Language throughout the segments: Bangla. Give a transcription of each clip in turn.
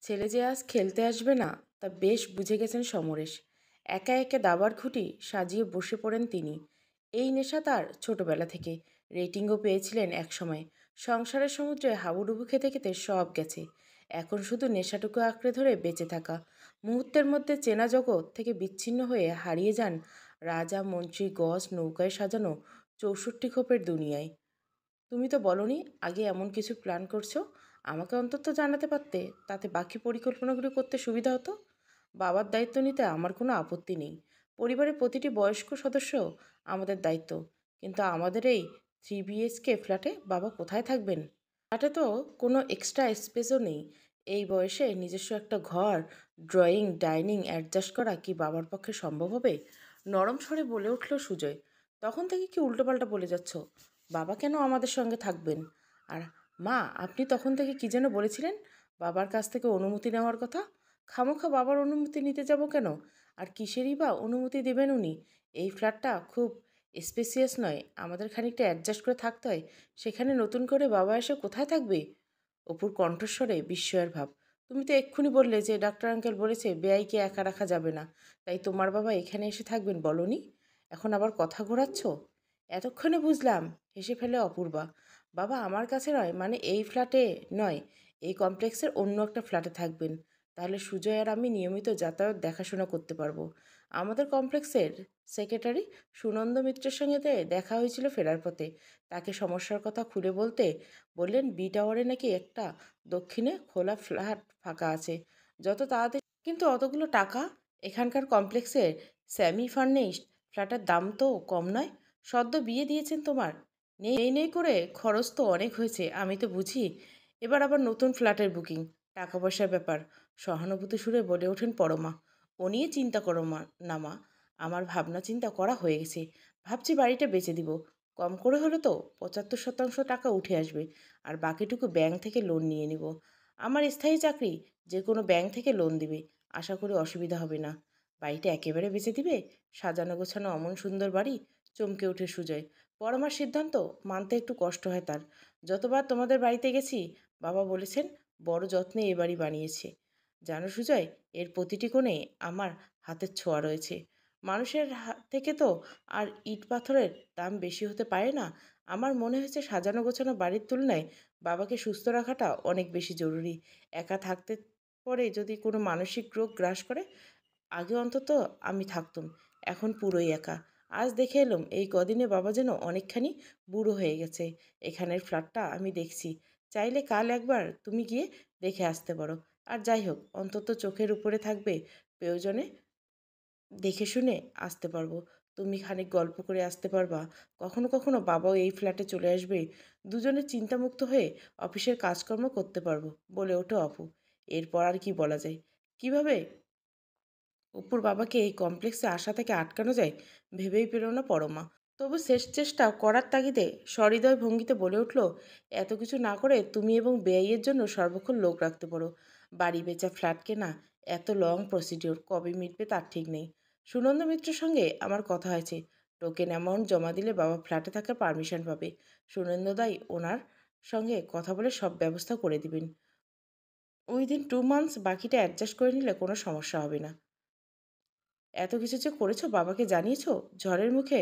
ছেলে যে আজ খেলতে আসবে না তা বেশ বুঝে গেছেন সমরেশ। একা একা দাবার খুঁটি সাজিয়ে বসে পড়েন তিনি। এই নেশা তার ছোটবেলা থেকে। রেটিংও পেয়েছিলেন একসময়। সংসারের সমুদ্রে হাবুডুবু খেতে খেতে সব গেছে। এখন শুধু নেশাটুকু আঁকড়ে ধরে বেঁচে থাকা। মুহূর্তের মধ্যে চেনা জগৎ থেকে বিচ্ছিন্ন হয়ে হারিয়ে যান রাজা মন্ত্রী গজ নৌকায় সাজানো 64 খোপের দুনিয়ায়। তুমি তো বলনি আগে এমন কিছু প্ল্যান করছো। আমাকে অন্তত জানাতে পারতে, তাতে বাকি পরিকল্পনাগুলো করতে সুবিধা হতো। বাবার দায়িত্ব নিতে আমার কোনো আপত্তি নেই। পরিবারের প্রতিটি বয়স্ক সদস্য আমাদের দায়িত্ব। কিন্তু আমাদের এই 3 BHK ফ্ল্যাটে বাবা কোথায় থাকবেন? ফ্ল্যাটে তো কোনো এক্সট্রা স্পেসও নেই। এই বয়সে নিজস্ব একটা ঘর, ড্রয়িং ডাইনিং অ্যাডজাস্ট করা কি বাবার পক্ষে সম্ভব হবে? নরম স্বরে বলে উঠল সুজয়। তখন থেকে কি উল্টোপাল্টা বলে যাচ্ছ? বাবা কেন আমাদের সঙ্গে থাকবেন? আর মা, আপনি তখন থেকে কি যেন বলেছিলেন বাবার কাছ থেকে অনুমতি নেওয়ার কথা। খামোখা বাবার অনুমতি নিতে যাব কেন? আর কিসেরই বা অনুমতি দেবেন উনি? এই ফ্ল্যাটটা খুব স্পেসিয়াস নয়, আমাদের খানিকটা অ্যাডজাস্ট করে থাকতে হয়। সেখানে নতুন করে বাবা এসে কোথায় থাকবে? অপুর কণ্ঠস্বরে বিস্ময়ের ভাব। তুমি তো এক্ষুনি বললে যে ডাক্তার আঙ্কেল বলেছে বেআইকে একা রাখা যাবে না, তাই তোমার বাবা এখানে এসে থাকবেন বলনি? এখন আবার কথা ঘোরাচ্ছ? এতক্ষণে বুঝলাম, হেসে ফেলে অপূর্বা। বাবা আমার কাছে নয়, মানে এই ফ্ল্যাটে নয়, এই কমপ্লেক্সের অন্য একটা ফ্ল্যাটে থাকবেন। তাহলে সুজয় আর আমি নিয়মিত যাতায়াত দেখাশোনা করতে পারবো। আমাদের কমপ্লেক্সের সেক্রেটারি সুনন্দ মিত্রের সঙ্গে দেখা হয়েছিল ফেরার পথে। তাকে সমস্যার কথা খুলে বলতে বললেন বি টাওয়ারে নাকি একটা দক্ষিণে খোলা ফ্ল্যাট ফাঁকা আছে, যত তাড়াতাড়ি। কিন্তু অতগুলো টাকা! এখানকার কমপ্লেক্সের সেমি ফার্নিশড ফ্ল্যাটের দাম তো কম নয়। সদ্য বিয়ে দিয়েছেন তোমার, নেই নেই করে খরচ তো অনেক হয়েছে, আমি তো বুঝি। এবার আবার নতুন ফ্ল্যাটের বুকিং, টাকা পয়সার ব্যাপার। সহানুভূতি সুরে বলে ওঠেন পরমা। ও নিয়ে চিন্তা করো না মা, আমার ভাবনা চিন্তা করা হয়ে গেছে। ভাবছি বাড়িটা বেচে দিব। কম করে হলো তো 75% টাকা উঠে আসবে, আর বাকিটুকু ব্যাংক থেকে লোন নিয়ে নিব। আমার স্থায়ী চাকরি, যে কোনো ব্যাংক থেকে লোন দিবে, আশা করি অসুবিধা হবে না। বাড়িটা একেবারে বেচে দিবে? সাজানো গোছানো অমন সুন্দর বাড়ি! চমকে ওঠে সুজয়। পরমার সিদ্ধান্ত মানতে একটু কষ্ট হয় তার। যতবার তোমাদের বাড়িতে গেছি বাবা বলেছেন বড় যত্নে এ বাড়ি বানিয়েছে। জানো সুজয়, এর প্রতিটি কোণে আমার হাতের ছোঁয়া রয়েছে। মানুষের থেকে তো আর ইট পাথরের দাম বেশি হতে পারে না। আমার মনে হয়েছে সাজানো গোছানো বাড়ির তুলনায় বাবাকে সুস্থ রাখাটা অনেক বেশি জরুরি। একা থাকতে পরে যদি কোনো মানসিক রোগ গ্রাস করে, আগে অন্তত আমি থাকতুম, এখন পুরোই একা। আজ দেখে এলাম এই কদিনে বাবা যেন অনেকখানি বুড়ো হয়ে গেছে। এখানের ফ্ল্যাটটা আমি দেখছি, চাইলে কাল একবার তুমি গিয়ে দেখে আসতে পারো। আর যাই হোক, অন্তত চোখের উপরে থাকবে, প্রয়োজনে দেখে শুনে আসতে পারবো। তুমি খানিক গল্প করে আসতে পারবা। কখনো কখনো বাবাও এই ফ্ল্যাটে চলে আসবে। দুজনে চিন্তামুক্ত হয়ে অফিসের কাজকর্ম করতে পারবো, বলে ওঠে অপু। এরপর আর কি বলা যায়? কিভাবে অপুর বাবাকে এই কমপ্লেক্সে আসা থেকে আটকানো যায় ভেবেই পেল না পরমা। তবু শেষ চেষ্টা করার তাগিদে সহৃদয় ভঙ্গিতে বলে উঠল, এত কিছু না করে তুমি এবং বেআইয়ের জন্য সর্বক্ষণ লোক রাখতে পারো। বাড়ি বেচা, ফ্ল্যাট কেনা, এত লং প্রসিডিওর কবে মিটবে তার ঠিক নেই। সুনন্দ মিত্রের সঙ্গে আমার কথা হয়েছে। টোকেন অ্যামাউন্ট জমা দিলে বাবা ফ্ল্যাটে থাকার পারমিশন পাবে। সুনন্দদাই ওনার সঙ্গে কথা বলে সব ব্যবস্থা করে দিবেন। উইদিন 2 মান্থস বাকিটা অ্যাডজাস্ট করে নিলে কোনো সমস্যা হবে না। এত কিছু যে করেছো, বাবাকে জানিয়েছো? ঝড়ের মুখে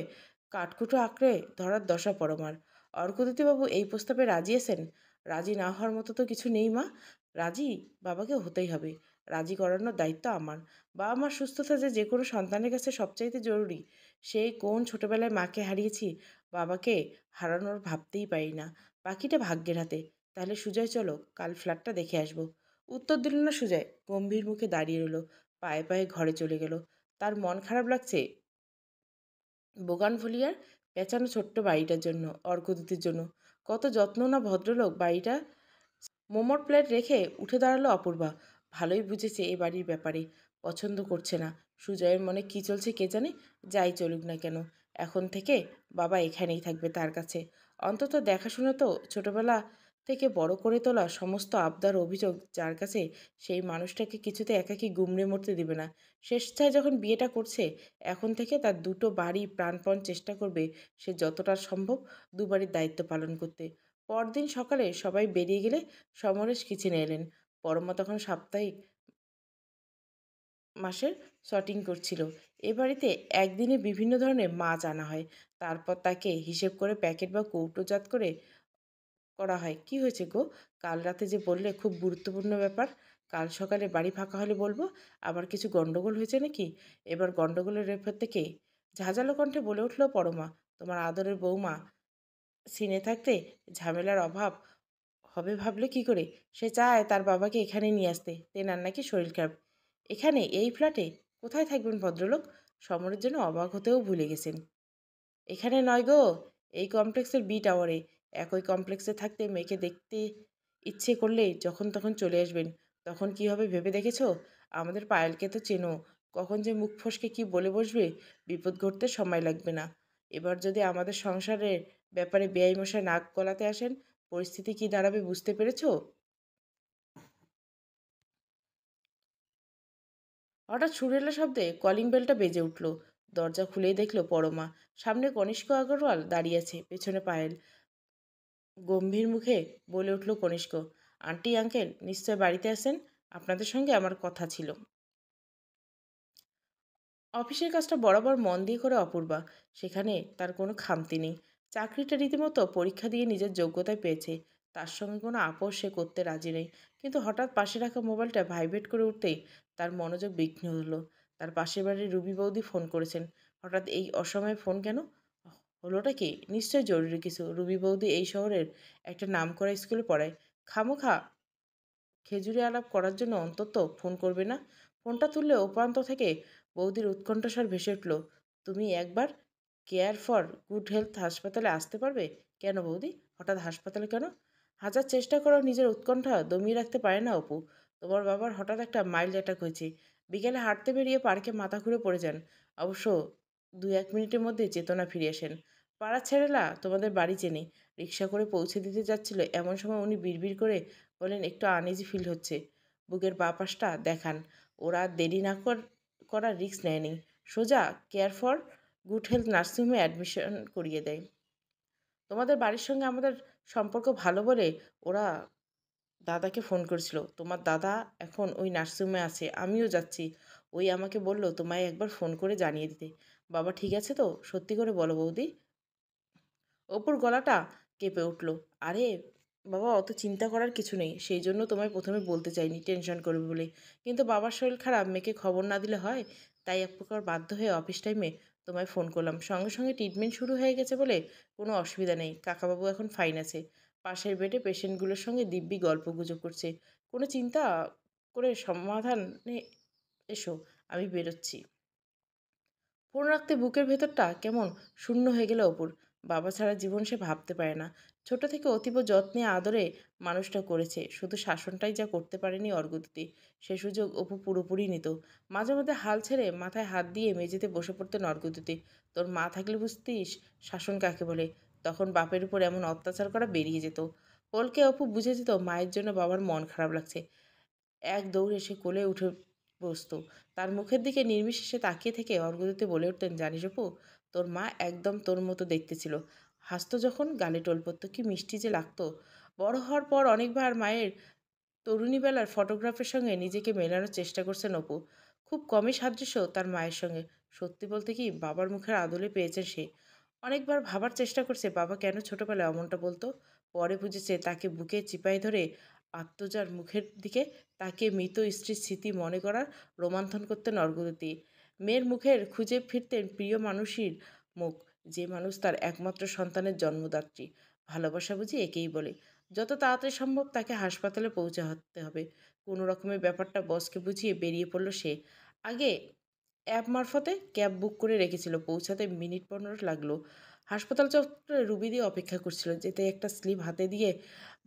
কাঠকুটো আঁকড়ে ধরার দশা পরমার। অর্কদ্যুতিবাবু এই প্রস্তাবে রাজি আছেন? রাজি না হওয়ার মতো তো কিছু নেই মা। রাজি বাবাকে হতেই হবে। রাজি করানোর দায়িত্ব আমার। বাবা মার সুস্থতা যে কোনো সন্তানের কাছে সবচাইতে জরুরি। সেই কোন ছোটবেলায় মাকে হারিয়েছি, বাবাকে হারানোর ভাবতেই পারি না। বাকিটা ভাগ্যের হাতে। তাহলে সুজয় চলো, কাল ফ্ল্যাটটা দেখে আসবো। উত্তর দিল না সুজয়, গম্ভীর মুখে দাঁড়িয়ে রইল। পায়ে পায়ে ঘরে চলে গেল। তার মন খারাপ লাগছে বোগানভলিয়ার পেঁচানো ছোট্ট বাড়িটার জন্য, অর্কদ্যুতির জন্য। কত যত্ন না ভদ্রলোক বাড়িটা। মোমোর প্লেট রেখে উঠে দাঁড়ালো অপূর্বা। ভালোই বুঝেছে এ বাড়ির ব্যাপারে। পছন্দ করছে না। সুজয়ের মনে কী চলছে কে জানে। যাই চলুক না কেন, এখন থেকে বাবা এখানেই থাকবে তার কাছে। অন্তত দেখাশোনা তো ছোটবেলা থেকে বড় করে তোলা সমস্ত আবদার অভিযোগ যার কাছে, সেই মানুষটাকে কিছুতে একাকী গুমড়ে মরতে দিবে না। স্বেচ্ছায় যখন বিয়েটা করছে, এখন থেকে তার দুটো বাড়ি প্রাণপণ চেষ্টা করবে সে যতটা সম্ভব দুবারই দায়িত্ব পালন করতে। পরদিন সকালে সবাই বেরিয়ে গেলে সমরেশ কিচেনে এলেন। পরমা তখন সাপ্তাহিক মাসের শটিং করছিল। এ বাড়িতে একদিনে বিভিন্ন ধরনের মাছ আনা হয়, তারপর তাকে হিসেব করে প্যাকেট বা কৌটোজাত করে করা হয়। কি হয়েছে গো? কাল রাতে যে বললে খুব গুরুত্বপূর্ণ ব্যাপার। কাল সকালে বাড়ি ফাঁকা হলে বলবো। আবার কিছু গন্ডগোল হয়েছে নাকি? এবার গন্ডগোলের রেফার থেকে ঝাঁঝালো কণ্ঠে বলে উঠল পরমা। তোমার আদরের বৌমা সিনে থাকতে ঝামেলার অভাব হবে ভাবলে কি করে? সে চায় তার বাবাকে এখানে নিয়ে আসতে। তেনার নাকি শরীর খারাপ। এখানে এই ফ্ল্যাটে? কোথায় থাকবেন ভদ্রলোক? সমরের জন্য অবাক হতেও ভুলে গেছেন। এখানে নয় গো, এই কমপ্লেক্সের বি টাওয়ারে। একই কমপ্লেক্সে থাকতে মেয়েকে দেখতে ইচ্ছে করলে যখন তখন চলে আসবেন। তখন কি হবে ভেবে দেখেছ? আমাদের পায়েলকে তো চেনো, কখন যে মুখ ফসকে কি বলে বসবে, বিপদ ঘটতে সময় লাগবে না। এবার যদি আমাদের সংসারের ব্যাপারে বেআই মশাই নাক গলাতে আসেন, পরিস্থিতি কি দাঁড়াবে বুঝতে পেরেছো? হঠাৎ সুরেলা শব্দে কলিং বেলটা বেজে উঠল। দরজা খুলেই দেখল পরমা। সামনে কনিষ্ক আগরওয়াল দাঁড়িয়ে আছে, পেছনে পায়েল। গম্ভীর মুখে বলে উঠল কনিষ্ক, আন্টি আঙ্কেল নিশ্চয় বাড়িতে আছেন? আপনাদের সঙ্গে আমার কথা ছিল। অফিসের কাজটা বরাবর মন দিয়ে করে অপূর্বা। সেখানে তার কোনো খামতি নেই। চাকরিটা রীতিমতো পরীক্ষা দিয়ে নিজের যোগ্যতায় পেয়েছে। তার সঙ্গে কোনো আপোষ সে করতে রাজি নেই। কিন্তু হঠাৎ পাশে রাখা মোবাইলটা ভাইব্রেট করে উঠতেই তার মনোযোগ বিঘ্ন হলো। তার পাশের বাড়ির রুবি বৌদি ফোন করেছেন। হঠাৎ এই অসময়ে ফোন কেন? হলোটা কি? নিশ্চয়ই জরুরি কিছু। রুবি বৌদি এই শহরের একটা নামকরা স্কুলে পড়ায়। খামোখা খেজুরে আলাপ করার জন্য অন্তত ফোন করবে না? ফোনটা তুললে উপান্ত থেকে বৌদির উৎকণ্ঠাস্বর ভেসে উঠল, তুমি একবার কেয়ার ফর গুড হেলথ হাসপাতালে আসতে পারবে? কেন বৌদি, হঠাৎ হাসপাতালে কেন? হাজার চেষ্টা করেও নিজের উৎকণ্ঠা দমিয়ে রাখতে পারে না অপু। তোমার বাবার হঠাৎ একটা মাইল্ড অ্যাটাক হয়েছে। বিকেলে হাঁটতে বেরিয়ে পার্কে মাথা ঘুরে পড়ে যান। অবশ্য 2-1 মিনিটের মধ্যে চেতনা ফিরে আসেন। পাড়ার ছেলেরা তোমাদের বাড়ি চেনে। রিক্সা করে পৌঁছে দিতে যাচ্ছিল, এমন সময় উনি বিড়বিড় করে বলেন, একটু আনইজি ফিল হচ্ছে। বুকের বাঁ পাশটা দেখান। ওরা আর দেরি না করার রিস্ক নেয়নি। সোজা কেয়ার ফর গুড হেলথ নার্সিংহোমে অ্যাডমিশন করিয়ে দেয়। তোমাদের বাড়ির সঙ্গে আমাদের সম্পর্ক ভালো বলে ওরা দাদাকে ফোন করেছিল। তোমার দাদা এখন ওই নার্সিংহোমে আছে, আমিও যাচ্ছি। ওই আমাকে বলল তোমায় একবার ফোন করে জানিয়ে দিতে। বাবা ঠিক আছে তো? সত্যি করে বলো বৌদি। অপুর গলাটা কেঁপে উঠল। আরে বাবা, অত চিন্তা করার কিছু নেই। সেই জন্য তোমায় প্রথমে বলতে চাইনি, টেনশন করবে বলে। কিন্তু বাবার শরীর খারাপ, মেয়েকে খবর না দিলে হয়। তাই এক প্রকার বাধ্য হয়ে অফিস টাইমে তোমায় ফোন করলাম। সঙ্গে সঙ্গে ট্রিটমেন্ট শুরু হয়ে গেছে বলে কোনো অসুবিধা নেই। কাকাবাবু এখন ফাইন আছে। পাশের বেডে পেশেন্টগুলোর সঙ্গে দিব্যি গল্প গুজব করছে। কোনো চিন্তা করে সমাধানে এসো, আমি বেরোচ্ছি। ফোন রাখতে বুকের ভেতরটা কেমন শূন্য হয়ে গেল অপুর। বাবা ছাড়া জীবন সে ভাবতে পারে না। ছোট থেকে অতীব যত্নে আদরে মানুষটা করেছে। শুধু শাসনটাই যা করতে পারেনি অর্ঘ্যদিতি। সে সুযোগ অপু পুরোপুরি নিত। মাঝে মধ্যে হাল ছেড়ে মাথায় হাত দিয়ে মেঝেতে বসে পড়তেন অর্ঘ্যদিতি। তোর মা থাকলে বুঝতিস শাসন কাকে বলে। তখন বাপের উপর এমন অত্যাচার করা বেরিয়ে যেত। পলকে অপু বুঝে যেত মায়ের জন্য বাবার মন খারাপ লাগছে। এক দৌড়ে সে কোলে উঠে বসত। তার মুখের দিকে নির্বিশেষে তাকিয়ে থেকে অর্ঘ্যদিতে বলে উঠতেন, জানিস অপু, তোর মা একদম তোর মতো দেখতে ছিল। হাসতো যখন গালে টোল পড়তো, কি মিষ্টি যে লাগতো। বড় হওয়ার পর অনেকবার মায়ের তরুণীবেলার ফটোগ্রাফের সঙ্গে নিজেকে মেলানোর চেষ্টা করছেন অপু। খুব কমই সাদৃশ্য তার মায়ের সঙ্গে। সত্যি বলতে কি, বাবার মুখের আদলে পেয়েছে সে। অনেকবার ভাবার চেষ্টা করছে বাবা কেন ছোটবেলায় অমনটা বলতো। পরে বুঝেছে তাকে বুকে চিপাই ধরে আত্মজার মুখের দিকে তাকিয়ে মৃত স্ত্রীর স্মৃতি মনে করার রোমন্থন করতেন অর্ঘ্যবতী। মেয়ের মুখের খুঁজে ফিরতেন প্রিয় মানুষের মুখ, যে মানুষ তার একমাত্র সন্তানের জন্মদাত্রী। ভালোবাসা বুঝি একেই বলে। যত তাড়াতাড়ি সম্ভব তাকে হাসপাতালে পৌঁছাতে হবে। কোনো রকমের ব্যাপারটা বসকে বুঝিয়ে বেরিয়ে পড়ল সে। আগে অ্যাপ মারফতে ক্যাব বুক করে রেখেছিল। পৌঁছাতে মিনিট 15 লাগলো। হাসপাতাল চত্বরে রুবি দিয়ে অপেক্ষা করছিল। যেতে একটা স্লিপ হাতে দিয়ে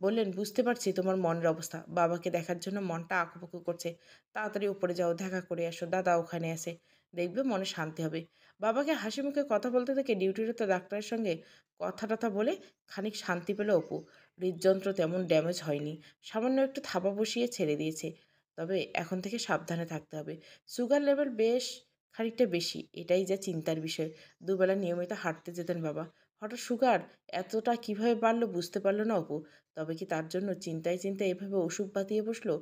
বললেন, বুঝতে পারছি তোমার মনের অবস্থা। বাবাকে দেখার জন্য মনটা আঁকুপাকু করছে। তাড়াতাড়ি উপরে যাও, দেখা করে আসো। দাদা ওখানে আছে, দেখবে মনে শান্তি হবে। বাবাকে হাসি মুখে কথা বলতে থেকে ডিউটিরত ডাক্তারের সঙ্গে কথা টথা বলে খানিক শান্তি পেল অপু। হৃদযন্ত্র তেমন ড্যামেজ হয়নি। সামান্য একটু থাবা বসিয়ে ছেড়ে দিয়েছে। তবে এখন থেকে সাবধানে থাকতে হবে। সুগার লেভেল বেশ খানিকটা বেশি, এটাই যা চিন্তার বিষয়। দুবেলা নিয়মিত হাঁটতে যেতেন বাবা। হঠাৎ সুগার এতটা কিভাবে বাড়লো বুঝতে পারল না অপু। তবে কি তার জন্য চিন্তায় চিন্তায় এভাবে ওষুধ বাতিয়ে বসলো?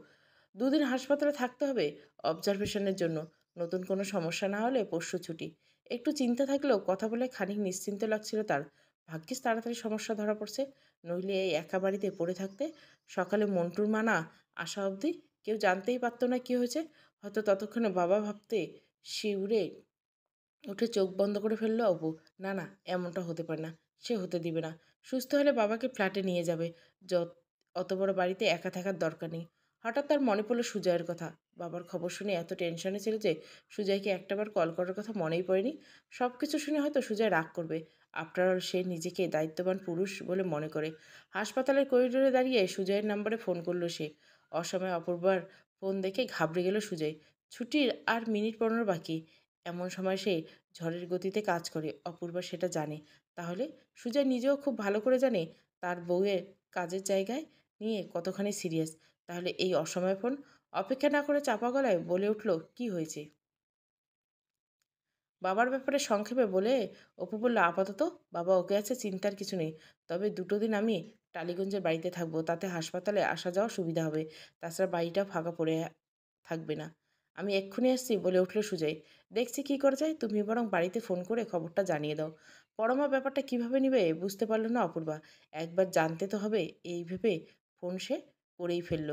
দুদিন হাসপাতালে থাকতে হবে অবজারভেশনের জন্য। নতুন কোনো সমস্যা না হলে পরশু ছুটি। একটু চিন্তা থাকলেও কথা বলে খানিক নিশ্চিন্ত লাগছিল তার। ভাগ্যিস তাড়াতাড়ি সমস্যা ধরা পড়ছে, নইলে এই একা বাড়িতে পড়ে থাকতে। সকালে মন্টুর মা না আসা অবধি কেউ জানতেই পারতো না কি হয়েছে। হয়তো ততক্ষণে বাবা ভাবতে শিউরে উঠে চোখ বন্ধ করে ফেললো অপু। না না, এমনটা হতে পারে না, সে হতে দিবে না। সুস্থ হলে বাবাকে ফ্ল্যাটে নিয়ে যাবে। যত অত বড় বাড়িতে একা থাকার দরকার নেই। হঠাৎ তার মনে পড়লো সুজয়ের কথা। বাবার খবর শুনে এত টেনশনে ছিল যে সুজয়কে একটাবার কল করার কথা মনেই পড়েনি। সব কিছু শুনে হয়তো সুজয় রাগ করবে। আফটার অল সে নিজেকে দায়িত্ববান পুরুষ বলে মনে করে। হাসপাতালের করিডোরে দাঁড়িয়ে সুজয়ের নাম্বারে ফোন করলো সে। অসময়ে অপূর্বার ফোন দেখে ঘাবড়ে গেল সুজয়। ছুটির আর মিনিট 15 বাকি। এমন সময় সে ঝড়ের গতিতে কাজ করে, অপূর্বা সেটা জানে। তাহলে সুজয় নিজেও খুব ভালো করে জানে তার বউয়ের কাজের জায়গায় নিয়ে কতখানি সিরিয়াস। তাহলে এই অসময়ে ফোন। অপেক্ষা না করে চাপা গলায় বলে উঠল, কি হয়েছে? বাবার ব্যাপারে সংক্ষেপে বলে অপু বলল, আপাতত বাবা ওকে আছে, চিন্তার কিছু নেই। তবে 2 দিন আমি টালিগঞ্জের বাড়িতে থাকবো, তাতে হাসপাতালে আসা যাওয়া সুবিধা হবে। তাছাড়া বাড়িটাও ফাঁকা পড়ে থাকবে না। আমি এক্ষুনি আসছি, বলে উঠল সুজয়। দেখছি কি করা যায়, তুমি বরং বাড়িতে ফোন করে খবরটা জানিয়ে দাও। পরমা ব্যাপারটা কিভাবে নিবে বুঝতে পারল না অপূর্বা। একবার জানতে তো হবে, এই ভেবে ফোন সে করেই ফেলল।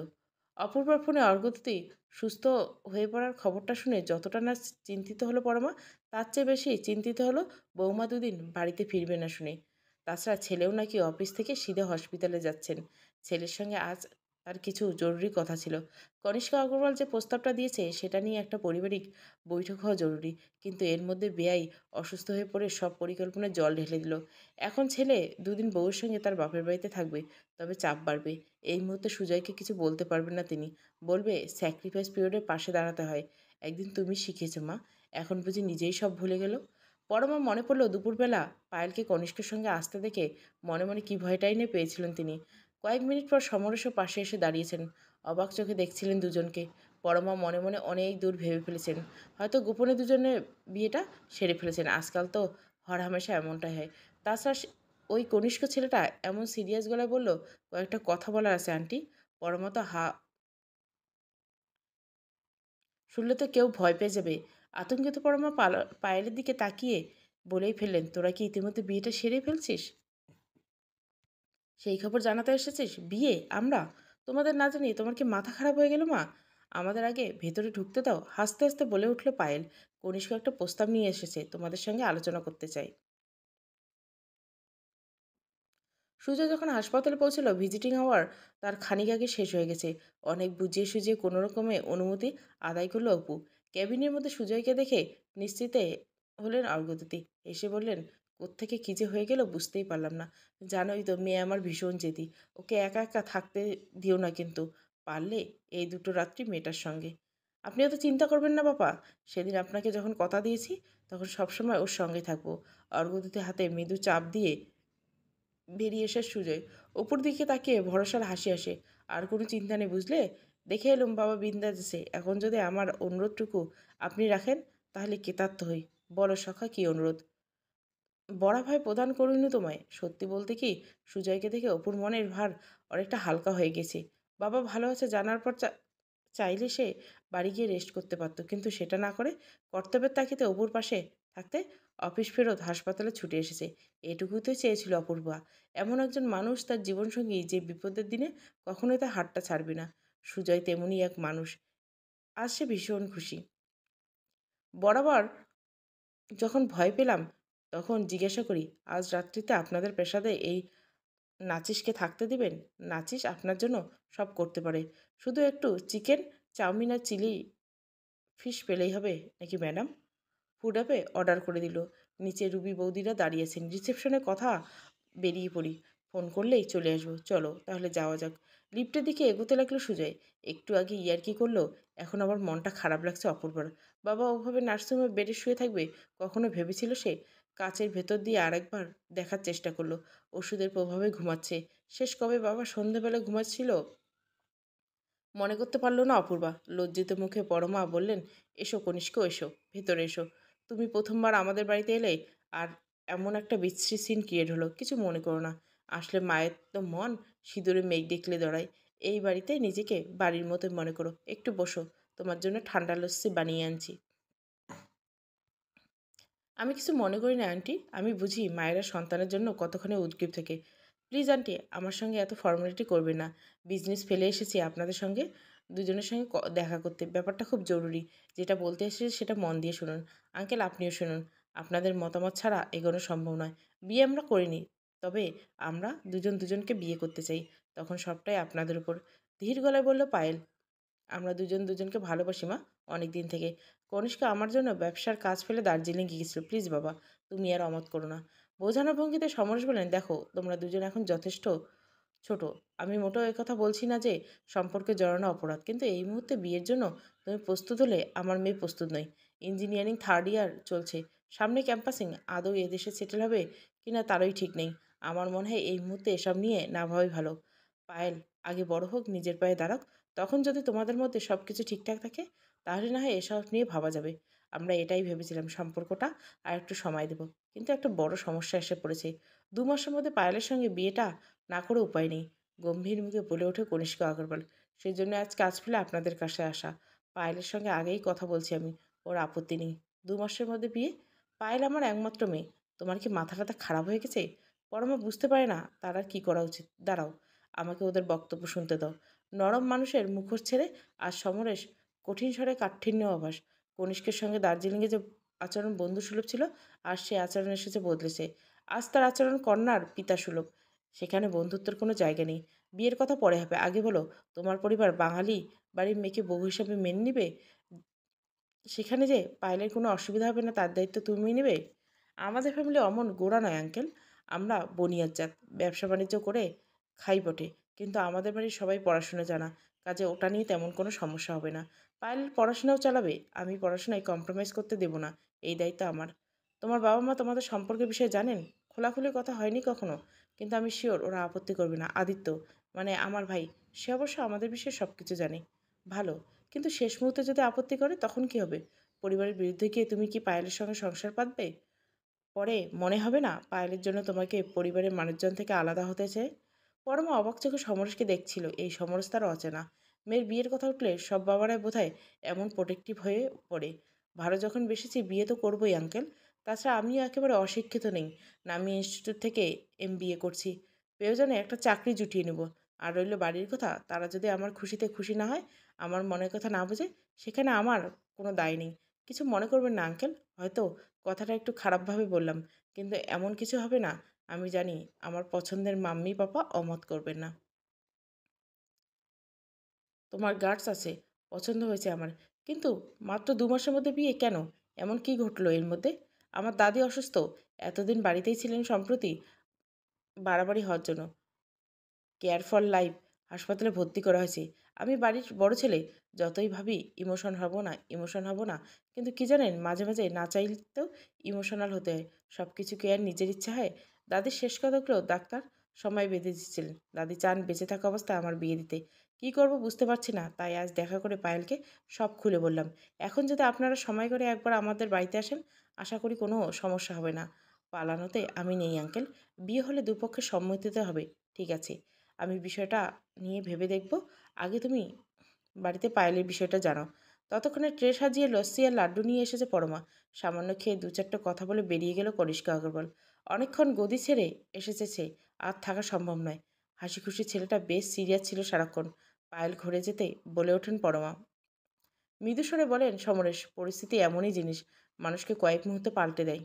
অপূর্বার ফোনে অগ্রগতি সুস্থ হয়ে পড়ার খবরটা শুনে যতটা না চিন্তিত হলো পরমা, তার চেয়ে বেশি চিন্তিত হলো বৌমা 2 দিন বাড়িতে ফিরবে না শুনে। তাছাড়া ছেলেও নাকি অফিস থেকে সিধে হসপিটালে যাচ্ছেন। ছেলের সঙ্গে আজ তার কিছু জরুরি কথা ছিল। কনিষ্কা অগ্রওয়াল যে প্রস্তাবটা দিয়েছে সেটা নিয়ে একটা পারিবারিক বৈঠক হওয়া জরুরি। কিন্তু এর মধ্যে বেয়াই অসুস্থ হয়ে পড়ে সব পরিকল্পনায় জল ঢেলে দিল। এখন ছেলে 2 দিন বউয়ের সঙ্গে তার বাপের বাড়িতে থাকবে। তবে চাপ বাড়বে। এই মুহূর্তে সুজয়কে কিছু বলতে পারবেন না তিনি। বলবে স্যাক্রিফাইস পিরিয়ডের পাশে দাঁড়াতে হয়। একদিন তুমি শিখিয়েছো মা, এখন বুঝি নিজেই সব ভুলে গেল। পরমা মনে পড়লো দুপুরবেলা পায়েলকে কনিষ্কের সঙ্গে আসতে দেখে মনে মনে কী ভয়টাই নিয়ে পেয়েছিলেন তিনি। কয়েক মিনিট পর সমরেশও পাশে এসে দাঁড়িয়েছেন। অবাক চোখে দেখছিলেন দুজনকে। পরমা মনে মনে অনেক দূর ভেবে ফেলেছেন। হয়তো গোপনে দুজনের বিয়েটা সেরে ফেলেছেন। আজকাল তো হরহামেশা এমনটাই হয়। তাছাড়া ওই কনিষ্ক ছেলেটা এমন সিরিয়াস গলায় বলল, কয়েকটা কথা বলার আছে আন্টি। পরমা তো শুনলে তো কেউ ভয় পেয়ে যাবে। আতঙ্কিত পরমা পায়েলের দিকে তাকিয়ে বলেই ফেললেন, তোরা কি ইতিমধ্যে বিয়েটা সেরে ফেলছিস? সেই খবর জানাতে এসেছিস? বিয়ে আমরা? তোমাদের না জানিয়ে তোমার কি মাথা খারাপ হয়ে গেল মা? আমাদের আগে ভেতরে ঢুকতে দাও। হাসতে হাসতে বলে উঠল পায়েল, কনিষ্ক একটা প্রস্তাব নিয়ে এসেছে, তোমাদের সঙ্গে আলোচনা করতে চাই। সুজয় যখন হাসপাতালে পৌঁছলো ভিজিটিং আওয়ার তার খানিক আগে শেষ হয়ে গেছে। অনেক বুঝিয়ে সুঝিয়ে কোনো রকমে অনুমতি আদায় করলো অপু। ক্যাবিনের মধ্যে সুজয়কে দেখে নিশ্চিতে হলেন অগ্রগতি। এসে বললেন, কোত্থেকে কী যে হয়ে গেল বুঝতেই পারলাম না। জানোই তো মেয়ে আমার ভীষণ জেদি। ওকে একা একা থাকতে দিও না কিন্তু। পারলে এই 2 রাত্রি মেয়েটার সঙ্গে। আপনি অত চিন্তা করবেন না বাবা। সেদিন আপনাকে যখন কথা দিয়েছি তখন সবসময় ওর সঙ্গে থাকবো। অগ্রগতি হাতে মৃদু চাপ দিয়ে বেরিয়ে এসে সুজয় ওপর দিকে তাকিয়ে ভরসার হাসি আসে। আর কোনো চিন্তা নেই বুঝলে। দেখে এলুম বাবা বিন্দাসে। এখন যদি আমার অনুরোধটুকু আপনি রাখেন তাহলে কৃতার্থ হই। বলো সখা, কী অনুরোধ? বড়া ভাই প্রদান করিনি তোমায়। সত্যি বলতে কি, সুজয়কে দেখে অপুর মনের ভার অনেকটা হালকা হয়ে গেছে। বাবা ভালো আছে জানার পর চাইলে সে বাড়ি গিয়ে রেস্ট করতে পারত, কিন্তু সেটা না করে কর্তব্যের তাগিদে অপুর পাশে থাকতে অফিস ফেরত হাসপাতালে ছুটে এসেছে। এটুকুই তো চেয়েছিল অপূর্বা। এমন একজন মানুষ তার জীবনসঙ্গী যে বিপদের দিনে কখনোই তার হাতটা ছাড়বে না। সুজয় তেমনই এক মানুষ। আজ সে ভীষণ খুশি। বরাবর যখন ভয় পেলাম তখন জিজ্ঞাসা করি, আজ রাত্রিতে আপনাদের প্রাসাদে এই নাচিসকে থাকতে দিবেন? নাচিস আপনার জন্য সব করতে পারে। শুধু একটু চিকেন, চাউমিন আর চিলি ফিশ পেলেই হবে নাকি ম্যাডাম? ফুড অ্যাপে অর্ডার করে দিল। নিচে রুবি বৌদিরা দাঁড়িয়েছেন। রিসেপশনের কথা বেরিয়ে পড়ি। ফোন করলেই চলে আসবো। চলো তাহলে যাওয়া যাক। লিফটের দিকে এগোতে লাগলো সুজয়। একটু আগে ইয়ার্কি করলো, এখন আবার মনটা খারাপ লাগছে অপূর্বার। বাবা ওভাবে নার্সিংহোমে বেডে শুয়ে থাকবে কখনো ভেবেছিল সে? কাচের ভেতর দিয়ে আরেকবার দেখার চেষ্টা করলো। ওষুধের প্রভাবে ঘুমাচ্ছে। শেষ কবে বাবা সন্ধেবেলা ঘুমাচ্ছিল মনে করতে পারল না অপূর্বা। লজ্জিত মুখে পরমা বললেন, এসো কনিষ্ক, এসো ভেতরে এসো। তুমি প্রথমবার আমাদের বাড়িতে এলে আর এমন একটা বিশ্রী সিন ক্রিয়েট হলো, কিছু মনে করো না। আসলে মায়ের তো মন সিঁদুরে মেঘ দেখলে দড়ায়। এই বাড়িতে নিজেকে বাড়ির মতোই মনে করো। একটু বসো, তোমার জন্য ঠান্ডা লস্যি বানিয়ে আনছি। আমি কিছু মনে করি না আন্টি। আমি বুঝি মায়েরা সন্তানের জন্য কতখানি উদগ্রীব থাকে। প্লিজ আন্টি, আমার সঙ্গে এত ফর্মালিটি করবে না। বিজনেস ফেলে এসেছি আপনাদের সঙ্গে, দুজনের সঙ্গে দেখা করতে। ব্যাপারটা খুব জরুরি। যেটা বলতে এসেছি সেটা মন দিয়ে শুনুন। আঙ্কেল, আপনিও শুনুন। আপনাদের মতামত ছাড়া এগোনো সম্ভব নয়। বিয়ে আমরা করিনি, তবে আমরা দুজন দুজনকে বিয়ে করতে চাই। তখন সবটাই আপনাদের উপর। ধীর গলায় বলল পায়েল। আমরা দুজন দুজনকে ভালোবাসি মা, অনেক দিন থেকে। কনিষ্কা আমার জন্য ব্যবসার কাজ ফেলে দার্জিলিং গিয়েছিল। প্লিজ বাবা, তুমি আর অমত করো না। বোঝানোর ভঙ্গিতে সমরেশ বলেন, দেখো তোমরা দুজন এখন যথেষ্ট ছোট। আমি মোটেও কথা বলছি না যে সম্পর্কে জড়ানো অপরাধ, কিন্তু এই মুহূর্তে বিয়ের জন্য তুমি প্রস্তুত হলে আমার মেয়ে প্রস্তুত নয়। ইঞ্জিনিয়ারিং থার্ড ইয়ার চলছে, সামনে ক্যাম্পাসিং। আদৌ এদেশে সেটেল হবে কিনা তারই ঠিক নেই। আমার মনে হয় এই মুহূর্তে এসব নিয়ে না ভাবাই ভালো। পায়েল, আগে বড় হোক, নিজের পায়ে দাঁড়াক। তখন যদি তোমাদের মধ্যে সব কিছু ঠিকঠাক থাকে, তাহলে না হয় এসব নিয়ে ভাবা যাবে। আমরা এটাই ভেবেছিলাম, সম্পর্কটা আর একটু সময় দেব। কিন্তু একটা বড় সমস্যা এসে পড়েছে। 2 মাসের মধ্যে পায়েলের সঙ্গে বিয়েটা না করে উপায় নেই। গম্ভীর মুখে বলে ওঠে কনিষ্ক আগরওয়াল। সেই জন্য আজ কাজ ফেলে আপনাদের কাছে আসা। পায়েলের সঙ্গে আগেই কথা বলছি আমি, ওর আপত্তি নেই। 2 মাসের মধ্যে বিয়ে? পায়েল আমার একমাত্র মেয়ে। তোমার কি মাথা টাথা খারাপ হয়ে গেছে? পরমা বুঝতে পারে না তার আর কী করা উচিত। দাঁড়াও, আমাকে ওদের বক্তব্য শুনতে দাও। নরম মানুষের মুখোশ ছেড়ে আজ সমরেশ কঠিন স্বরে কাঠিন্য আভাস। কনিষ্কের সঙ্গে দার্জিলিংয়ে যে আচরণ বন্ধুসুলভ ছিল, আর সে আচরণ এসেছে বদলেছে। আজ তার আচরণ কন্যার পিতাসুলভ। সেখানে বন্ধুত্বের কোনো জায়গা নেই। বিয়ের কথা পরে হবে, আগে বলো তোমার পরিবার বাঙালি বাড়ির মেয়েকে বউ হিসাবে মেনে নিবে? সেখানে যে পায়েলের কোনো অসুবিধা হবে না তার দায়িত্ব তুমি নেবে? আমাদের ফ্যামিলি অমন গোঁড়া নয় আঙ্কেল। আমরা বনিয়ার জাত, ব্যবসা বাণিজ্য করে খাই বটে, কিন্তু আমাদের বাড়ির সবাই পড়াশোনা জানা। কাজে ওটা নিয়ে তেমন কোনো সমস্যা হবে না। পায়েল পড়াশোনাও চালাবে, আমি পড়াশোনায় কম্প্রোমাইজ করতে দেব না। এই দায়িত্ব আমার। তোমার বাবা মা তোমাদের সম্পর্কের বিষয়ে জানেন? খোলাখুলি কথা হয়নি কখনো, কিন্তু আমি শিওর ওরা আপত্তি করবে না। আদিত্য, মানে আমার ভাই, সে অবশ্য আমাদের বিষয়ে সব কিছু জানে। ভালো, কিন্তু শেষ মুহূর্তে যদি আপত্তি করে তখন কি হবে? পরিবারের বিরুদ্ধে গিয়ে তুমি কি পায়েলের সঙ্গে সংসার পাতবে? পরে মনে হবে না পায়েলের জন্য তোমাকে পরিবারের মানুষজন থেকে আলাদা হতে চায়? পরমা অবাক চোখে সমরেশকে দেখছিল। এই সমরেশ তার অচেনা। মেয়ের বিয়ের কথা উঠলে সব বাবারাই বোধহয় এমন প্রোটেক্টিভ হয়ে পড়ে। ভালো যখন বেসেছি, বিয়ে তো করবোই আঙ্কেল। তাছাড়া আমিও একেবারে অশিক্ষিত নেই। নামি ইনস্টিটিউট থেকে MBA করছি। প্রয়োজনে একটা চাকরি জুটিয়ে নেব। আর রইল বাড়ির কথা, তারা যদি আমার খুশিতে খুশি না হয়, আমার মনের কথা না বোঝে, সেখানে আমার কোনো দায় নেই। কিছু মনে করবেন না আঙ্কেল, হয়তো কথাটা একটু খারাপভাবে বললাম, কিন্তু এমন কিছু হবে না। আমি জানি আমার পছন্দের মাম্মি পাপা অমত করবেন না। তোমার গার্ডস আছে, পছন্দ হয়েছে আমার। কিন্তু মাত্র 2 মাসের মধ্যে বিয়ে কেন? এমন কি ঘটলো এর মধ্যে? আমার দাদি অসুস্থ, এতদিন বাড়িতেই ছিলেন, সম্প্রতি বাড়াবাড়ি হওয়ার জন্য কেয়ার ফর লাইফ হাসপাতালে ভর্তি করা হয়েছে। আমি বাড়ির বড় ছেলে, যতই ভাবি ইমোশন হব না, কিন্তু কি জানেন, মাঝে মাঝে না চাইতেও ইমোশনাল হতে হয়। সব কিছু কি আর নিজের ইচ্ছা হয়? দাদির শেষ কথাগুলো ডাক্তার সময় বেঁধে দিচ্ছিলেন। দাদি চান বেঁচে থাকা অবস্থায় আমার বিয়ে দিতে। কি করব বুঝতে পারছি না, তাই আজ দেখা করে পায়েলকে সব খুলে বললাম। এখন যদি আপনারা সময় করে একবার আমাদের বাড়িতে আসেন, আশা করি কোনো সমস্যা হবে না। পালানোতে আমি নেই আঙ্কেল। বিয়ে হলে দুপক্ষের সম্মতিতে হবে। ঠিক আছে, আমি বিষয়টা নিয়ে ভেবে দেখব। আগে তুমি বাড়িতে পায়েলের বিষয়টা জানাও। ততক্ষণে ট্রে সাজিয়ে লস্যি আর লাড্ডু নিয়ে এসেছে পরমা। সামান্য খেয়ে 2-4টা কথা বলে বেরিয়ে গেল কনিষ্কা আগরওয়াল। অনেকক্ষণ গদি ছেড়ে এসেছে সে, আর থাকা সম্ভব নয়। হাসি খুশি ছেলেটা বেশ সিরিয়াস ছিল সারাক্ষণ। পায়েল ঘুরে যেতে বলে ওঠেন পরমা। মৃদু স্বরে বলেন সমরেশ, পরিস্থিতি এমনই জিনিস, মানুষকে কয়েক মুহূর্তে পাল্টে দেয়।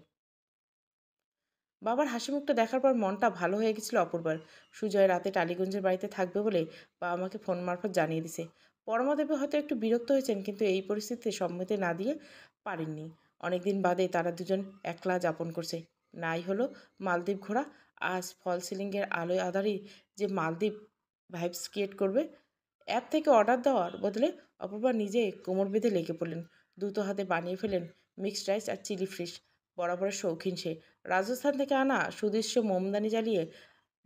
বাবার হাসিমুখটা দেখার পর মনটা ভালো হয়ে গেছিল অপূর্বার। সুজয় রাতে টালিগঞ্জের বাড়িতে থাকবে বলে বাবা আমাকে ফোন মারফত জানিয়ে দিছে। পরমাদেবী হয়তো একটু বিরক্ত হয়েছেন, কিন্তু এই পরিস্থিতিতে সম্মতি না দিয়ে পারেননি। অনেকদিন বাদে তারা দুজন একলা যাপন করছে। নাই হলো মালদ্বীপ ঘোরা। আজ ফল সিলিংয়ের আলোয় আধারি যে মালদ্বীপ ভাইবস ক্রিয়েট করবে। অ্যাপ থেকে অর্ডার দেওয়ার বদলে অপূর্বা নিজে কোমর বেঁধে লেগে পড়লেন। দ্রুত হাতে বানিয়ে ফেলেন মিক্সড রাইস আর চিলি ফিশ। বরাবরের শৌখিন সে। রাজস্থান থেকে আনা সুদৃশ্য মোমদানি জ্বালিয়ে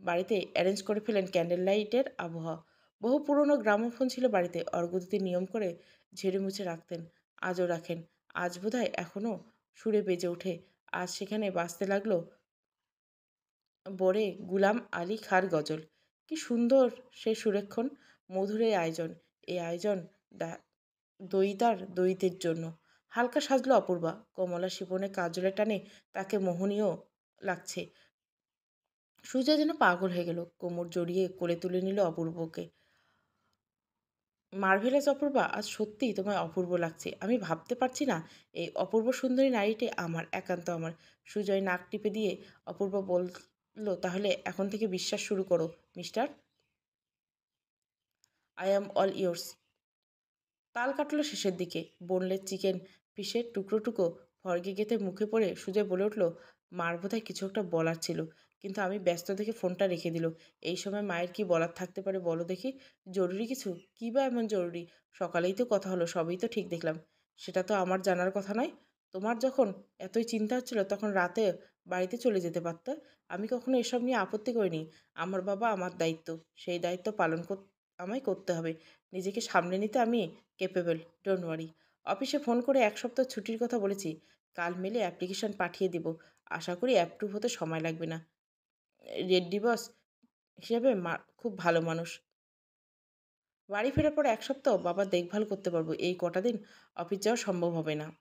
বাড়িতে অ্যারেঞ্জ করে ফেলেন ক্যান্ডেল লাইটের আবহাওয়া। বহু পুরনো গ্রামোফোন ছিল বাড়িতে, অর্ঘ্যদিতে নিয়ম করে ঝেড়ে মুছে রাখতেন। আজও রাখেন। আজ বোধহয় এখনও সুরে বেজে ওঠে। আজ সেখানে বাজতে লাগলো বরে গুলাম আলী খাঁর গজল। কি সুন্দর সে সুরেক্ষণ! মধুর এই আয়োজন দা- দইতার দইতের জন্য। হালকা সাজলো অপূর্বা, কমলা শিপনে কাজলের টানে তাকে মোহনীয় লাগছে। সুজা যেন পাগল হয়ে গেল, কোমর জড়িয়ে কোলে তুলে নিল অপূর্বকে। মার্ভেলাস অপূর্বা, আজ সত্যিই তোমায় অপূর্ব লাগছে। আমি ভাবতে পারছি না এই অপূর্ব সুন্দরী নারীটি আমার, একান্ত আমার। সুজয় নাক টিপে দিয়ে অপূর্ব বলল, তাহলে এখন থেকে বিশ্বাস শুরু করো mister. I am all yours. তাল কাটল শেষের দিকে। বোনলেস চিকেন পিসের টুকরো টুকরো ফর্গে গেঁথে মুখে পড়ে সুজয় বলে উঠল, মার বোধহয় কিছু একটা বলার ছিল, কিন্তু আমি ব্যস্ত দেখে ফোনটা রেখে দিল। এই সময় মায়ের কি বলার থাকতে পারে বলো দেখি? জরুরি কিছু? কী বা এমন জরুরি? সকালেই তো কথা হলো, সবই তো ঠিক দেখলাম। সেটা তো আমার জানার কথা নয়। তোমার যখন এতই চিন্তা হচ্ছিল তখন রাতে বাড়িতে চলে যেতে পারত। আমি কখনো এসব নিয়ে আপত্তি করিনি। আমার বাবা, আমার দায়িত্ব, সেই দায়িত্ব পালন আমায় করতে হবে। নিজেকে সামলে নিতে আমি কেপেবল, ডোন্ট ওয়ারি। অফিসে ফোন করে 1 সপ্তাহ ছুটির কথা বলেছি। কাল মেলে অ্যাপ্লিকেশন পাঠিয়ে দিব। আশা করি অ্যাপ্রুভ হতে সময় লাগবে না। রেড্ডি বস হিসেবে খুব ভালো মানুষ। বাড়ি ফেরার পর 1 সপ্তাহ বাবার দেখভাল করতে পারবো। এই কটা দিন অফিস যাওয়া সম্ভব হবে না।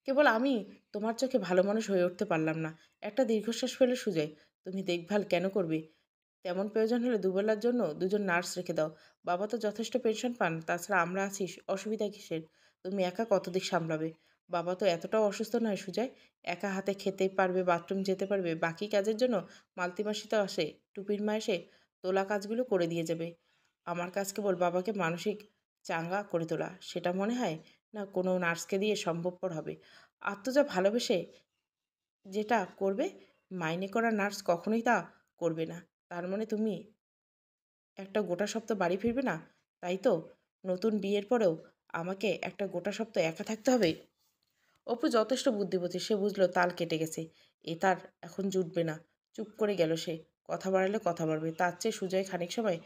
কেবল আমি তোমার চোখে ভালো মানুষ হয়ে উঠতে পারলাম না। একটা দীর্ঘশ্বাস ফেলে সুজয়, তুমি দেখভাল কেন করবে? তেমন প্রয়োজন হলে দুবেলার জন্য দুজন নার্স রেখে দাও। বাবা তো যথেষ্ট পেনশন পান, তাছাড়া আমরা আছি, অসুবিধা কিসের? তুমি একা কত দিক সামলাবে? বাবা তো এতটাও অসুস্থ নয় সুজয়। একা হাতে খেতে পারবে, বাথরুম যেতে পারবে, বাকি কাজের জন্য মালতি মাসি তো আসে, টুপির মা এসে তোলা কাজগুলো করে দিয়ে যাবে। আমার কাজ কেবল বাবাকে মানসিক চাঙ্গা করে তোলা। সেটা মনে হয় না কোনো নার্সকে দিয়ে সম্ভবপর হবে। আত্মজা ভালোবেসে যেটা করবে, মাইনে করা নার্স কখনোই তা করবে না। তার মানে তুমি একটা গোটা সপ্তাহ বাড়ি ফিরবে না, তাই তো? নতুন বিয়ের পরেও আমাকে একটা গোটা সপ্তাহ একা থাকতে হবে? অপু যথেষ্ট বুদ্ধিমতী, সে বুঝলো তাল কেটে গেছে, এ তার এখন জুটবে না। চুপ করে গেল সে। কথা বাড়ালে কথা বাড়বে, তার চেয়ে সুজয় খানিক সময়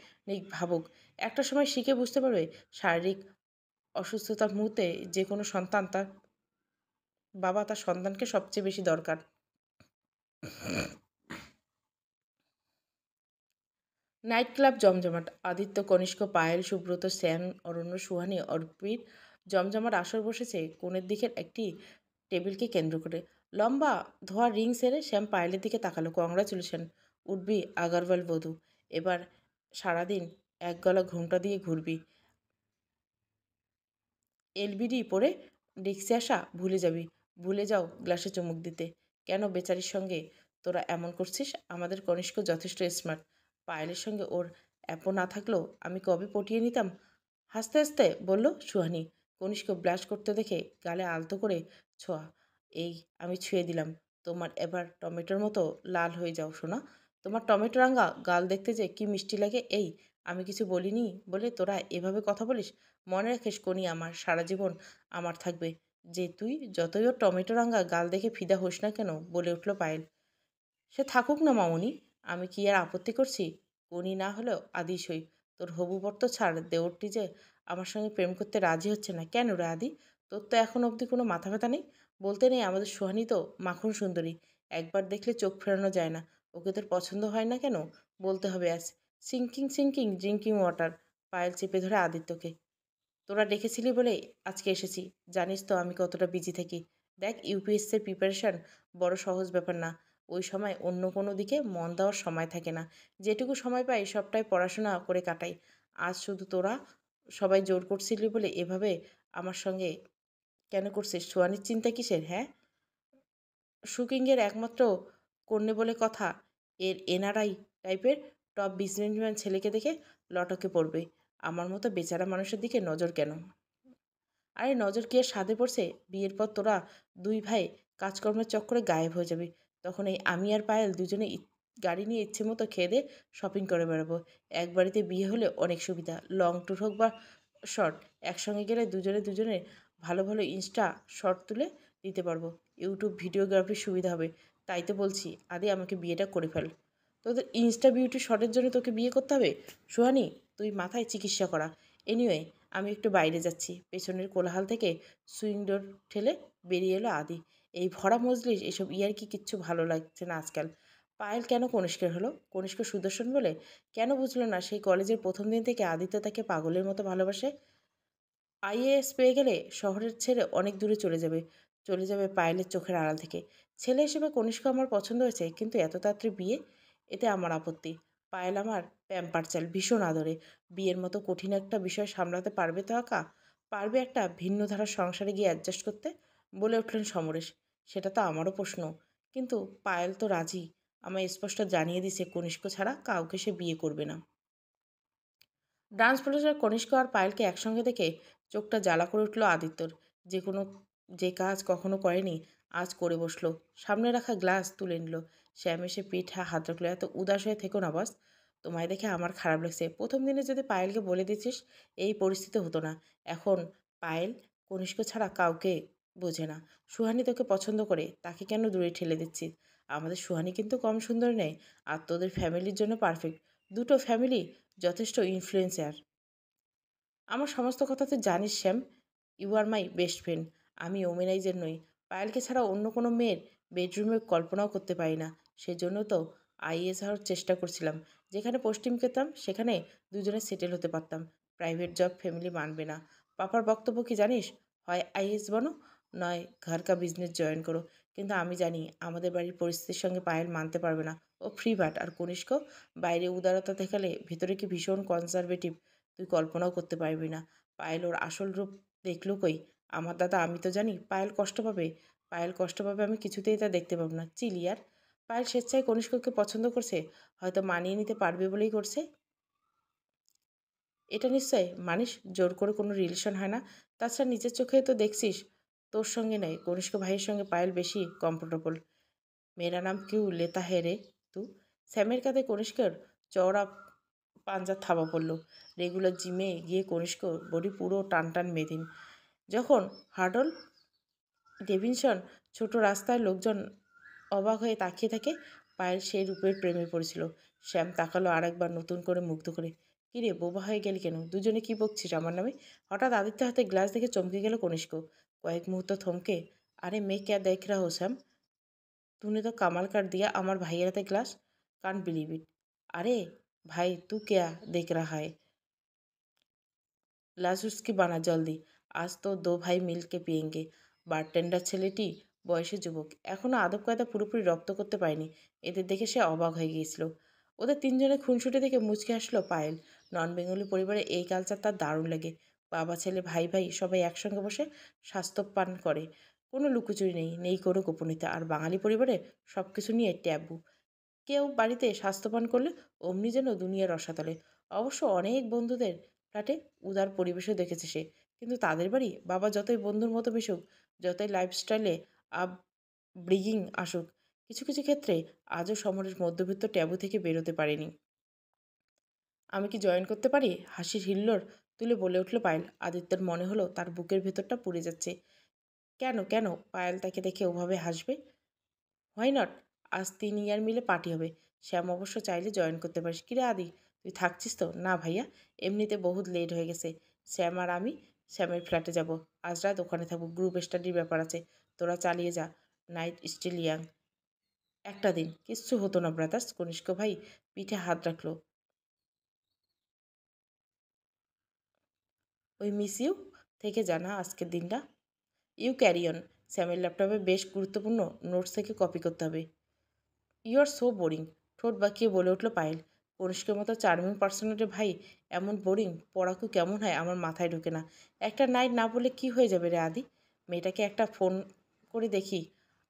ভাবুক। একটা সময় শিখে বুঝতে পারবে শারীরিক অসুস্থতার মুহূর্তে যে কোনো সন্তান তার বাবা তার সন্তানকে সবচেয়ে বেশি দরকার। নাইট ক্লাব জমজমাট। আদিত্য, কনিষ্ক, পায়েল, সুব্রত, শ্যাম, অরণ্য, সুহানি, অর্পির জমজমাট আসর বসেছে কোণের দিকের একটি টেবিলকে কেন্দ্র করে। লম্বা ধোয়া রিং সেরে শ্যাম পায়েলের দিকে তাকালো। কংগ্রাচুলেশন, উঠবি আগারওয়াল বধূ। এবার সারাদিন এক গলা ঘোমটা দিয়ে ঘুরবি। এলবিডি পরে রিক্সে আসা ভুলে যাবি। ভুলে যাও গ্লাসে চুমুক দিতে। কেন বেচারির সঙ্গে তোরা এমন করছিস? আমাদের কনিষ্ক যথেষ্ট স্মার্ট। পায়েলের সঙ্গে ওর অ্যাপো না থাকলেও আমি কবে পটিয়ে নিতাম। হাসতে হাসতে বলল সুহানি। কনিষ্ক ব্লাশ করতে দেখে গালে আলতো করে ছোঁয়া। এই আমি ছুঁয়ে দিলাম। তোমার এবার টমেটোর মতো লাল হয়ে যাও সোনা। তোমার টমেটো রাঙা গাল দেখতে যে কি মিষ্টি লাগে। এই আমি কিছু বলিনি বলে তোরা এভাবে কথা বলিস? মনে রাখিস কনি আমার, সারা জীবন আমার থাকবে। যে তুই যতই ওর টমেটো রাঙা গাল দেখে ফিদা হোস না কেন, বলে উঠল পায়েল। সে থাকুক না মামুনি, আমি কি আর আপত্তি করছি? কনি না হলেও আদি সই। তোর হবু বর তো ছাড়, দেওরটি যে আমার সঙ্গে প্রেম করতে রাজি হচ্ছে না কেন রে আদি? তোর তো এখন অবধি কোনো মাথা ব্যথা নেই? বলতে নেই আমাদের সোহানি তো মাখন সুন্দরী, একবার দেখলে চোখ ফেরানো যায় না। ওকে তোর পছন্দ হয় না কেন? বলতে হবে আজ। Sinking sinking drinking water. Payel চেপে ধরে আদিত্যকে। তোরা ডেকেছিলি বলেই আজকে এসেছি। জানিস তো আমি কতটা বিজি থাকি। দেখ, ইউপিএসসির প্রিপারেশন বড় সহজ ব্যাপার না। ওই সময় অন্য কোনো দিকে মন দেওয়ার সময় থাকে না। যেটুকু সময় পাই সবটাই পড়াশোনা করে কাটাই। আজ শুধু তোরা সবাই জোর করছিলি বলে এভাবে আমার সঙ্গে কেন করছিস? সোয়ানির চিন্তা কিসের, হ্যাঁ? শুকিংয়ের একমাত্র কন্যে বলে কথা। এর এনআরআই টাইপের টপ বিজনেসম্যান ছেলেকে দেখে লটকে পড়বে। আমার মতো বেচারা মানুষের দিকে নজর কেন? আরে নজর কি আর সাধে পড়ছে? বিয়ের পর তোরা দুই ভাই কাজকর্মের চক্করে গায়েব হয়ে যাবে। তখন এই আমি আর পায়েল দুজনে গাড়ি নিয়ে ইচ্ছে মতো খেয়ে দিয়ে শপিং করে বেড়াবো। এক বাড়িতে বিয়ে হলে অনেক সুবিধা। লং ট্যুর হোক বা শর্ট, একসঙ্গে গেলে দুজনে দুজনে ভালো ভালো ইনস্টা শর্ট তুলে দিতে পারবো। ইউটিউব ভিডিওগ্রাফির সুবিধা হবে। তাই তো বলছি আদি আমাকে বিয়েটা করে ফেল। তোদের ইনস্টা বিউটি শটের জন্য তোকে বিয়ে করতে হবে? সুহানি, তুই মাথায় চিকিৎসা করা। এনিওয়ে, আমি একটু বাইরে যাচ্ছি। পেছনের কোলাহল থেকে সুইং ডোর ঠেলে বেরিয়ে এলো আদি। এই ভরা মজলিস, এসব ইয়ার্কি কিচ্ছু ভালো লাগছে না আজকাল। পায়েল কেন কনিষ্কের হলো? কনিষ্ক সুদর্শন বলে? কেন বুঝলো না সেই কলেজের প্রথম দিন থেকে আদিত্য তাকে পাগলের মতো ভালোবাসে? আইএএস পেয়ে গেলে শহরের ছেড়ে অনেক দূরে চলে যাবে পায়েলের চোখের আড়াল থেকে। ছেলে হিসেবে কনিষ্ক আমার পছন্দ হয়েছে, কিন্তু এত তাড়াতাড়ি বিয়ে? এতে আমার আপত্তি। পায়েল আমার প্যাম্পার চাল, ভীষণ আদরে। বিয়ের মতো কঠিন একটা বিষয় সামলাতে পারবে তো একা? পারবে একটা ভিন্ন ধারার সংসারে গিয়ে অ্যাডজাস্ট করতে? বলে উঠলেন সমরেশ। সেটা তো আমারও প্রশ্ন। কিন্তু পায়েল তো রাজি। আমায় স্পষ্ট জানিয়ে দিছে কনিষ্ক ছাড়া কাউকে সে বিয়ে করবে না। ডান্স ফ্লোরে কনিষ্ক আর পায়েলকে একসঙ্গে দেখে চোখটা জ্বালা করে উঠল আদিত্যর। যে কোনো যে কাজ কখনো করেনি আজ করে বসলো। সামনে রাখা গ্লাস তুলে নিল। শ্যাম এসে পিঠে হাত রাখলো। এত উদাস হয়ে থেকো না বস। তোমায় দেখে আমার খারাপ লাগছে। প্রথম দিনে যদি পায়েলকে বলে দিচ্ছিস এই পরিস্থিতি হতো না। এখন পায়েল কনিষ্ক ছাড়া কাউকে বোঝে না। সুহানি তোকে পছন্দ করে, তাকে কেন দূরে ঠেলে দিচ্ছিস? আমাদের সুহানি কিন্তু কম সুন্দর নেই, আর তোদের ফ্যামিলির জন্য পারফেক্ট। দুটো ফ্যামিলি যথেষ্ট ইনফ্লুয়েন্সার। আমার সমস্ত কথা তুই জানিস Shyam. You are my best friend. আমি ওমেনাইজের নই। পায়েলকে ছাড়া অন্য কোনো মেয়ের বেডরুমে কল্পনাও করতে পারি না। সেজন্য তো আইএস হওয়ার চেষ্টা করছিলাম। যেখানে পোস্টিং পেতাম সেখানে দুজনে সেটেল হতে পারতাম। প্রাইভেট জব ফ্যামিলি মানবে না। পাপার বক্তব্য কি জানিস? হয় আইএস বনো, নয় ঘর কা বিজনেস জয়েন করো। কিন্তু আমি জানি আমাদের বাড়ির পরিস্থিতির সঙ্গে পায়েল মানতে পারবে না। ও ফ্রি বাট। আর কনিষ্ক বাইরে উদারতা দেখালে ভেতরে কি ভীষণ কনজারভেটিভ, তুই কল্পনাও করতে পারবি না। পায়েল ওর আসল রূপ দেখলো কই? আমার দাদা, আমি তো জানি পায়েল কষ্ট পাবে। পায়েল কষ্ট পাবে আমি কিছুতেই তা দেখতে পাবো না। চিলিয়ার পায়েল স্বেচ্ছায় কনিষ্ককে পছন্দ করছে। হয়তো মানিয়ে নিতে পারবে বলেই করছে। এটা নিশ্চয় মানিস, জোর করে কোনো রিলেশন হয় না। তাছাড়া নিজের চোখে তো দেখছিস তোর সঙ্গে নয় কনিষ্ক ভাইয়ের সঙ্গে পায়েল বেশি কমফোর্টেবল। মেরা নাম কিউ লেতা হে রে তু? স্যামের কাঁধে কনিষ্কের চওড়া পাঞ্জার থাবা পড়ল। রেগুলার জিমে গিয়ে কনিষ্ক বডি পুরো টান টান মেদিন। যখন হার্ডল ডেভিনসন ছোট রাস্তায় লোকজন অবাক হয়ে তাকিয়ে থাকে, পায়েল সেই রূপের প্রেমে পড়েছিল। শ্যাম তাকালো আর একবার নতুন করে মুগ্ধ করে। কিরে বোবা হয়ে গেলি কেন? দুজনে কি বকছিস আমার নামে? হঠাৎ আদিত্য হাতে গ্লাস দেখে চমকে গেল কনিষ্ক। কয়েক মুহূর্ত থমকে, আরে মে ক্যা দেখ রা হো শ্যাম? तूने तो कमाल कर दिया। अमर भाई रहते क्लास। Can't believe it. अरे भाई तू क्या देख रहा है? लाश उसकी बना जल्दी। আজ তো দো ভাই মিলকে পিয়েঙ্গে। বারটেন্ডার ছেলেটি বয়সে যুবক, এখনও আদব কায়দা পুরোপুরি রপ্ত করতে পারেনি। এদের দেখে সে অবাক হয়ে গিয়েছিল। ওদের তিনজনের খুনসুটি দেখে মুচকে আসলো পায়েল। নন বেঙ্গলি পরিবারে এই কালচার তার দারুণ লাগে। বাবা ছেলে ভাই ভাই সবাই একসঙ্গে বসে স্বাস্থ্য পান করে। কোনো লুকোচুরি নেই, নেই কোনো গোপনীয়তা। আর বাঙালি পরিবারে সব কিছু নিয়ে ট্যাবু। কেউ বাড়িতে স্বাস্থ্যপান করলে অমনি যেন দুনিয়ার রসাতলে। অবশ্য অনেক বন্ধুদের ফ্ল্যাটে উদার পরিবেশও দেখেছে সে। কিন্তু তাদের বাড়ি বাবা যতই বন্ধুর মতো মিশুক, যতই লাইফস্টাইলে আপ ব্রিগিং আসুক, কিছু কিছু ক্ষেত্রে আজও শহরের মধ্যবিত্ত ট্যাবু থেকে বেরোতে পারেনি। আমি কি জয়েন করতে পারি? হাসির হিল্লোড় তুলে বলে উঠল পায়েল। আদিত্যর মনে হলো তার বুকের ভেতরটা পুড়ে যাচ্ছে। কেন কেন পায়েল তাকে দেখে ওভাবে হাসবে? Why not? আজ 3 ইয়ার মিলে পার্টি হবে। শ্যাম অবশ্য চাইলে জয়েন করতে পারিস। কিরে আদি, তুই থাকছিস তো? না ভাইয়া, এমনিতে বহুত লেট হয়ে গেছে। শ্যাম আর আমি শ্যামের ফ্ল্যাটে যাব। আজ রাত ওখানে থাকবো। গ্রুপ স্টাডির ব্যাপার আছে। তোরা চালিয়ে যা। Night still young. একটা দিন কিচ্ছু হতো না ব্রাদার্স। কনিষ্ক ভাই পিঠে হাত রাখলো। ওই মিস ইউ। থেকে জানা আজকের দিনটা। You carry on. শ্যামের ল্যাপটপে বেশ গুরুত্বপূর্ণ নোটস থেকে কপি করতে হবে। You are so boring. ঠোঁট বাঁকিয়ে বলে উঠল পায়েল। কনিষ্কের মতো চার্মিং পার্সোনালিটির ভাই এমন বোরিং পড়াকু কেমন হয় আমার মাথায় ঢোকে না। একটা নাইট না বললে কি হয়ে যাবে রে আদি? মেয়েটাকে একটা ফোন করে দেখি।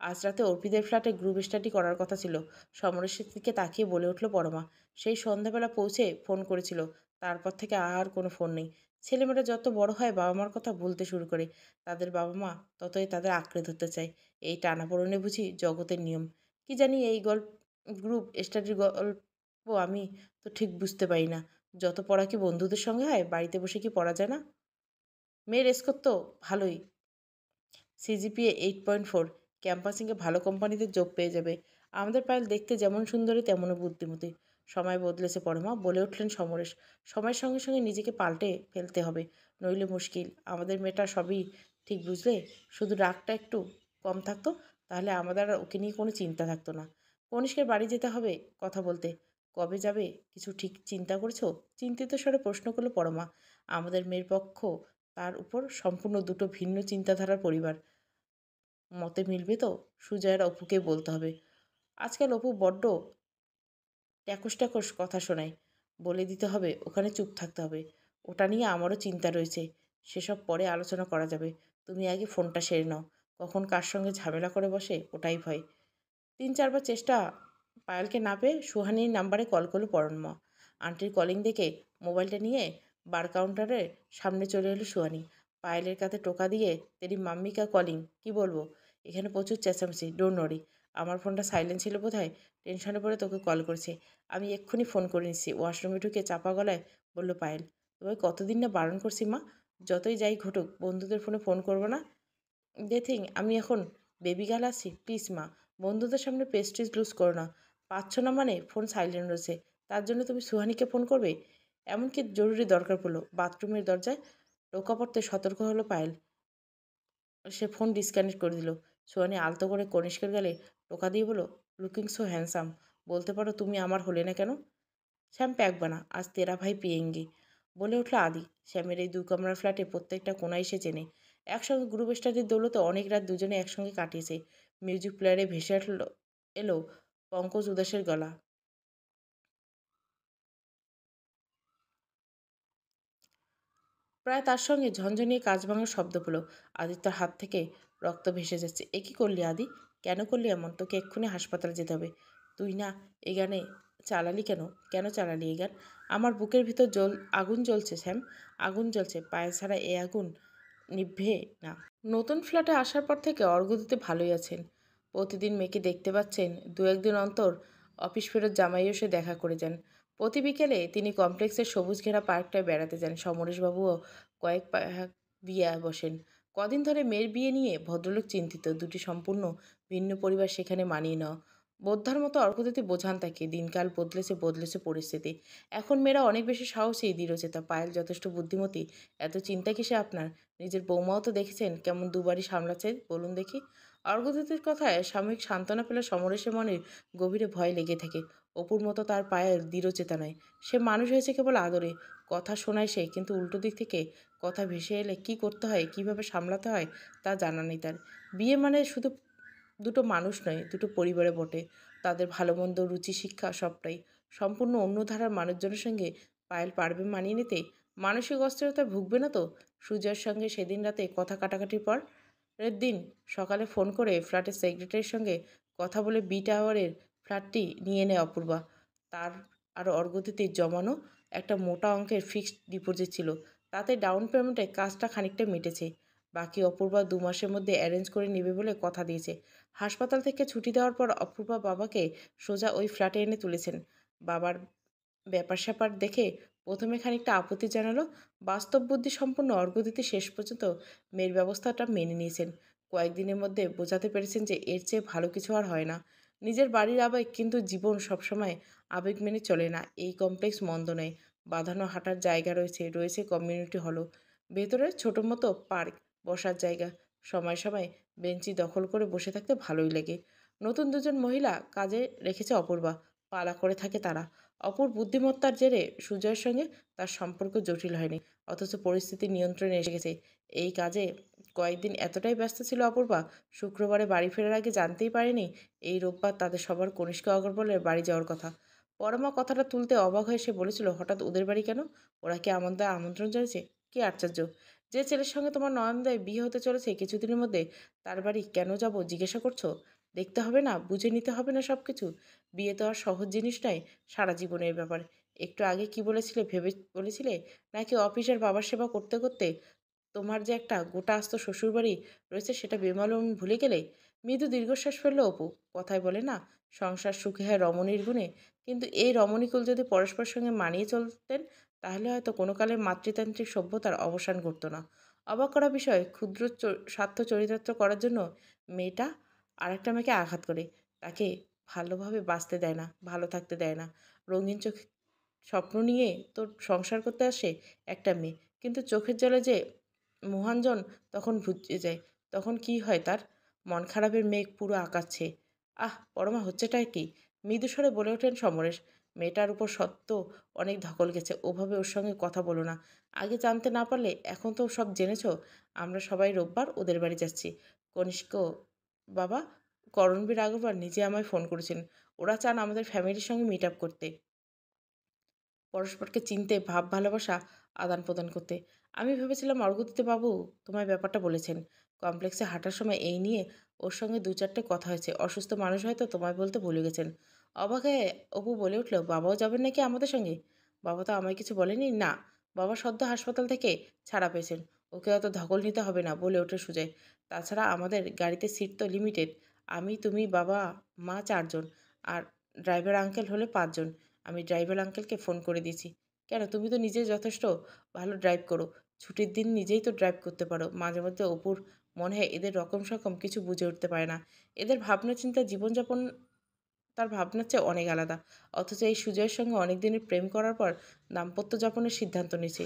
আজ রাতে অর্পিদের ফ্ল্যাটে গ্রুপ স্টাডি করার কথা ছিল। সমরেশের দিকে তাকিয়ে বলে উঠল পরমা। সেই সন্ধ্যাবেলা পৌঁছে ফোন করেছিল। তারপর থেকে আর কোনো ফোন নেই। ছেলেমেয়েরা যত বড় হয় বাবা মার কথা ভুলতে শুরু করে। তাদের বাবা মা ততই তাদের আঁকড়ে ধরতে চায়। এই টানাপোড়েনে বুঝি জগতের নিয়ম। কি জানি এই গ্রুপ স্টাডির গল্প আমি তো ঠিক বুঝতে পারি না। যত পড়া কি বন্ধুদের সঙ্গে হয়? বাড়িতে বসে কি পড়া যায় না? মেয়ের স্কোর তো ভালোই। সিজিপিএ 8.4। ক্যাম্পাসিংয়ে ভালো কোম্পানিতে জব পেয়ে যাবে। আমাদের পায়েল দেখতে যেমন সুন্দরী তেমনও বুদ্ধিমতী। সময় বদলেছে পরমা, বলে উঠলেন সমরেশ। সময়ের সঙ্গে সঙ্গে নিজেকে পাল্টে ফেলতে হবে, নইলে মুশকিল। আমাদের মেয়েটা সবই ঠিক বুঝলে, শুধু রাগটা একটু কম থাকতো, তাহলে আমাদের আর ওকে নিয়ে কোনো চিন্তা থাকতো না। কনিষ্কের বাড়ি যেতে হবে কথা বলতে। কবে যাবে কিছু ঠিক চিন্তা করেছো? চিন্তিত স্বরে প্রশ্ন করল পরমা। আমাদের মেয়ের পক্ষ, তার উপর সম্পূর্ণ দুটো ভিন্ন চিন্তাধারার পরিবার। মতে মিলবে তো? সুজয়ের অপুকে বলতে হবে। আজকাল অপু বড্ড ট্যাকস ট্যাকস কথা শোনায়। বলে দিতে হবে ওখানে চুপ থাকতে হবে। ওটা নিয়ে আমারও চিন্তা রয়েছে। সেসব পরে আলোচনা করা যাবে। তুমি আগে ফোনটা সেরে নাও। কখন কার সঙ্গে ঝামেলা করে বসে ওটাই ভয়। ৩-৪ বার চেষ্টা পায়েলকে না পেয়ে সুহানির নাম্বারে কল করল পরমা। আন্টির কলিং দেখে মোবাইলটা নিয়ে বার কাউন্টারের সামনে চলে এলো সুহানি। পায়েলের কাছে টোকা দিয়ে, তেরি মাম্মি কা কলিং, কি বলবো? এখানে প্রচুর চেঁচামেচি, ডোন্ট ওয়ারি। আমার ফোনটা সাইলেন্ট ছিল বোধহয়, টেনশনে পড়ে তোকে কল করেছে। আমি এক্ষুনি ফোন করে নিচ্ছি। ওয়াশরুমে ঢুকে চাপা গলায় বলল পায়েল। তোমায় কতদিন না বারণ করছি মা, যতই যাই ঘটুক বন্ধুদের ফোনে ফোন করবো না। দে থিং আমি এখন বেবি গার্ল আছি, প্লিজ মা। বন্ধুদের সামনে প্রেস্টিজ লুজ করো না। পাচ্ছ না মানে ফোন সাইলেন্ট রয়েছে, তার জন্য তুমি সুহানিকে ফোন করবে? এমনকি জরুরি দরকার পড়লো। বাথরুমের দরজায় টোকা পড়তে সতর্ক হলো পায়েল। সে ফোন ডিসকানেক্ট করে দিল। সুহানি আলতো করে কনিষ্কের গালে টোকা দিয়ে বলো, লুকিং সো হ্যান্ডসাম। বলতে পারো তুমি আমার হলে না কেন? শ্যাম প্যাক বানা, আজ তেরা ভাই পিয়েঙ্গে, বলে উঠল আদি। শ্যামের এই ২ কামরার ফ্ল্যাটে প্রত্যেকটা কোনায় সে চেনে। একসঙ্গে গ্রুপ স্টাডির দৌলতে অনেক রাত দুজনে একসঙ্গে কাটিয়েছে। মিউজিক প্লেয়ারে ভেসে এলো পঙ্কজ উদাসের গলা। প্রায় তার সঙ্গে ঝনঝনিয়ে কাঁচ ভাঙার শব্দ পেল। আদিত্যর হাত থেকে রক্ত ভেসে যাচ্ছে। এ কী করলি আদি? কেন করলি এমন? তোকে এক্ষুনি হাসপাতালে যেতে হবে। তুই না এই গানে চালালি কেন? কেন চালালি এই গান? আমার বুকের ভিতর আগুন জ্বলছে শ্যাম, আগুন জ্বলছে। পায়ে ছাড়া এ আগুন নিভবে না। নতুন ফ্ল্যাটে আসার পর থেকে অর্ঘ্য ভালোই আছেন। প্রতিদিন মেয়েকে দেখতে পাচ্ছেন। ২-১ দিন অন্তর অফিস ফেরত জামাই এসে দেখা করে যান। প্রতি বিকেলে তিনি কমপ্লেক্সের সবুজ ঘেরা পার্কটায় বেড়াতে যান। সমরেশবাবুও কয়েক পাক দিয়ে বসেন। কদিন ধরে মেয়ের বিয়ে নিয়ে ভদ্রলোক চিন্তিত। দুটি সম্পূর্ণ ভিন্ন পরিবার সেখানে মানিয়ে নেওয়া। বোদ্ধার মতো অর্ঘ্যদত্তি বোঝান তাকে। দিনকাল বদলেছে, বদলেছে পরিস্থিতি। এখন মেয়েরা অনেক বেশি সাহসী, দৃঢ়চেতা। পায়েল যথেষ্ট বুদ্ধিমতী। এত চিন্তা কিসে আপনার? নিজের বৌমাও তো দেখেছেন কেমন দুবারই সামলাচ্ছে, বলুন দেখি। অর্ঘ্যদত্তের কথায় সাময়িক সান্ত্বনা পেলে সমরেশের মনের গভীরে ভয় লেগে থাকে। অপুর মতো তার পায়ের দৃঢ়চেতা নয়। সে মানুষ হয়েছে কেবল আদরে। কথা শোনায় সে, কিন্তু উল্টো দিক থেকে কথা ভেসে এলে কী করতে হয়, কীভাবে সামলাতে হয় তা জানা নেই তার। বিয়ে মানে শুধু দুটো মানুষ নয়, দুটো পরিবারে বটে। তাদের ভালো মন্দ, রুচি, শিক্ষা সবটাই। সম্পূর্ণ অন্য ধারার মানুষজনের সঙ্গে পায়েল পারবে মানিয়ে নিতে? মানসিক অস্থিরতায় ভুগবে না তো? সুজয়ের সঙ্গে সেদিন রাতে কথা কাটাকাটির পরের দিন সকালে ফোন করে ফ্ল্যাটের সেক্রেটারির সঙ্গে কথা বলে বি টাওয়ারের ফ্ল্যাটটি নিয়ে নেয় অপূর্বা। তার আর অর্ঘ্যতিথির জমানো একটা মোটা অঙ্কের ফিক্সড ডিপোজিট ছিল। তাতে ডাউন পেমেন্টে কাজটা খানিকটা মিটেছে। বাকি অপূর্বা ২ মাসের মধ্যে অ্যারেঞ্জ করে নেবে বলে কথা দিয়েছে। হাসপাতাল থেকে ছুটি দেওয়ার পর অপূর্বা বাবাকে সোজা ওই ফ্ল্যাটে এনে তুলেছেন। বাবার ব্যাপার-স্যাপার দেখে প্রথমে খানিকটা আপত্তি জানালো। বাস্তব বুদ্ধি সম্পন্ন অর্ঘ্যদিতি শেষ পর্যন্ত মেয়ের ব্যবস্থাটা মেনে নিয়েছেন। কয়েকদিনের মধ্যে বোঝাতে পেরেছেন যে এর চেয়ে ভালো কিছু আর হয় না। নিজের বাড়ির আবেগ, কিন্তু জীবন সবসময় আবেগ মেনে চলে না। এই কমপ্লেক্স মন্দ নয়। বাঁধানো হাঁটার জায়গা রয়েছে, রয়েছে কমিউনিটি হলও। ভেতরে ছোটো মতো পার্ক, বসার জায়গা। সময় সময় বেঞ্চি দখল করে বসে থাকতে ভালোই লাগে। নতুন ২ জন মহিলা কাজে রেখেছে অপূর্বা। পালা করে থাকে তারা। অপুর বুদ্ধিমত্তার জেরে সুজয়ের সঙ্গে তার সম্পর্ক জটিল হয়নি। অথচ পরিস্থিতি নিয়ন্ত্রণে এসে গেছে। এই কাজে কয়েকদিন এতটাই ব্যস্ত ছিল অপূর্বা, শুক্রবারে বাড়ি ফেরার আগে জানতেই পারেনি এই রোববার তাদের সবার কনিষ্ক অগ্রবলের বাড়ি যাওয়ার কথা। পরমা কথাটা তুলতে অবাক হয়ে সে বলেছিল, হঠাৎ ওদের বাড়ি কেন? ওরা কি আমাদের আমন্ত্রণ জানিয়েছে? কি আশ্চর্য! যে ছেলের সঙ্গে তোমার নয়নদায় বিয়ে হতে চলেছে কিছুদিনের মধ্যে, তার বাড়ি কেন যাব জিজ্ঞাসা করছো? দেখতে হবে না? বুঝে নিতে হবে না সব কিছু? বিয়ে তো আর সহজ জিনিস নয়, সারা জীবনের ব্যাপার। একটু আগে কি বলেছিলে ভেবে বলেছিলে? নাকি অফিসের বাবার সেবা করতে করতে তোমার যে একটা গোটা আস্ত শ্বশুরবাড়ি রয়েছে সেটা বেমালুম ভুলে গেলে? মৃদু দীর্ঘশ্বাস ফেলল অপু। কথায় বলে না, সংসার সুখে হয় রমণীর গুণে। কিন্তু এই রমণীকুল যদি পরস্পরের সঙ্গে মানিয়ে চলতেন, তাহলে হয়তো কোনো কালে মাতৃতান্ত্রিক সভ্যতার অবসান ঘটত না। অবাক করা বিষয়, ক্ষুদ্র স্বার্থ চরিতার্থ করার জন্য মেয়েটা আরেকটা মেয়েকে আঘাত করে। তাকে ভালোভাবে বাঁচতে দেয় না, ভালো থাকতে দেয় না। রঙিন চোখে স্বপ্ন নিয়ে তো সংসার করতে আসে একটা মেয়ে। কিন্তু চোখের জলে যে মোহাঞ্জন তখন বুঝে যায়। তখন কি হয় তার? মন খারাপের মেঘ পুরো আকাশ ছেয়ে পরমা হচ্ছেটাই কি? মৃদু স্বরে বলে ওঠেন সমরেশ। মেয়েটার উপর সত্য অনেক ধকল গেছে। ওভাবে ওর সঙ্গে কথা বলো না। আগে জানতে না পারলে এখন তো সব জেনেছ। আমরা সবাই রোববার ওদের বাড়ি যাচ্ছি। কনিষ্ক বাবা করণবীর আগরওয়াল নিজে আমায় ফোন করেছেন। ওরা চান আমাদের ফ্যামিলির সঙ্গে মিট আপ করতে। পরস্পরকে চিনতে, ভাব ভালোবাসা আদান-প্রদান করতে। আমি ভেবেছিলাম অর্ঘ্যদিতে বাবু তোমায় ব্যাপারটা বলেছেন। কমপ্লেক্সে হাঁটার সময় এই নিয়ে ওর সঙ্গে ২-৪টে কথা হয়েছে। অসুস্থ মানুষ হয়তো তোমায় বলতে ভুলে গেছেন। অবাক হয়ে অপু বলে উঠল, বাবাও যাবেন নাকি আমাদের সঙ্গে? বাবা তো আমায় কিছু বলেনি। না, বাবা সদ্য হাসপাতাল থেকে ছাড়া পেয়েছেন। ওকে অত ধকল নিতে হবে না, বলে ওঠে সুজয়। তাছাড়া আমাদের গাড়িতে সিট তো লিমিটেড। আমি, তুমি, বাবা, মা ৪ জন। আর ড্রাইভার আঙ্কেল হলে ৫ জন। আমি ড্রাইভার আঙ্কেলকে ফোন করে দিয়েছি। কেন, তুমি তো নিজে যথেষ্ট ভালো ড্রাইভ করো। ছুটির দিন নিজেই তো ড্রাইভ করতে পারো। মাঝে মধ্যে অপুর মনে হয় এদের রকম সকম কিছু বুঝে উঠতে পারে না। এদের ভাবনা চিন্তা জীবনযাপন তার ভাবনার চেয়ে অনেক আলাদা। অথচ এই সুজয়ের সঙ্গে অনেক দিনের প্রেম করার পর দাম্পত্য যাপনের সিদ্ধান্ত নিয়েছে।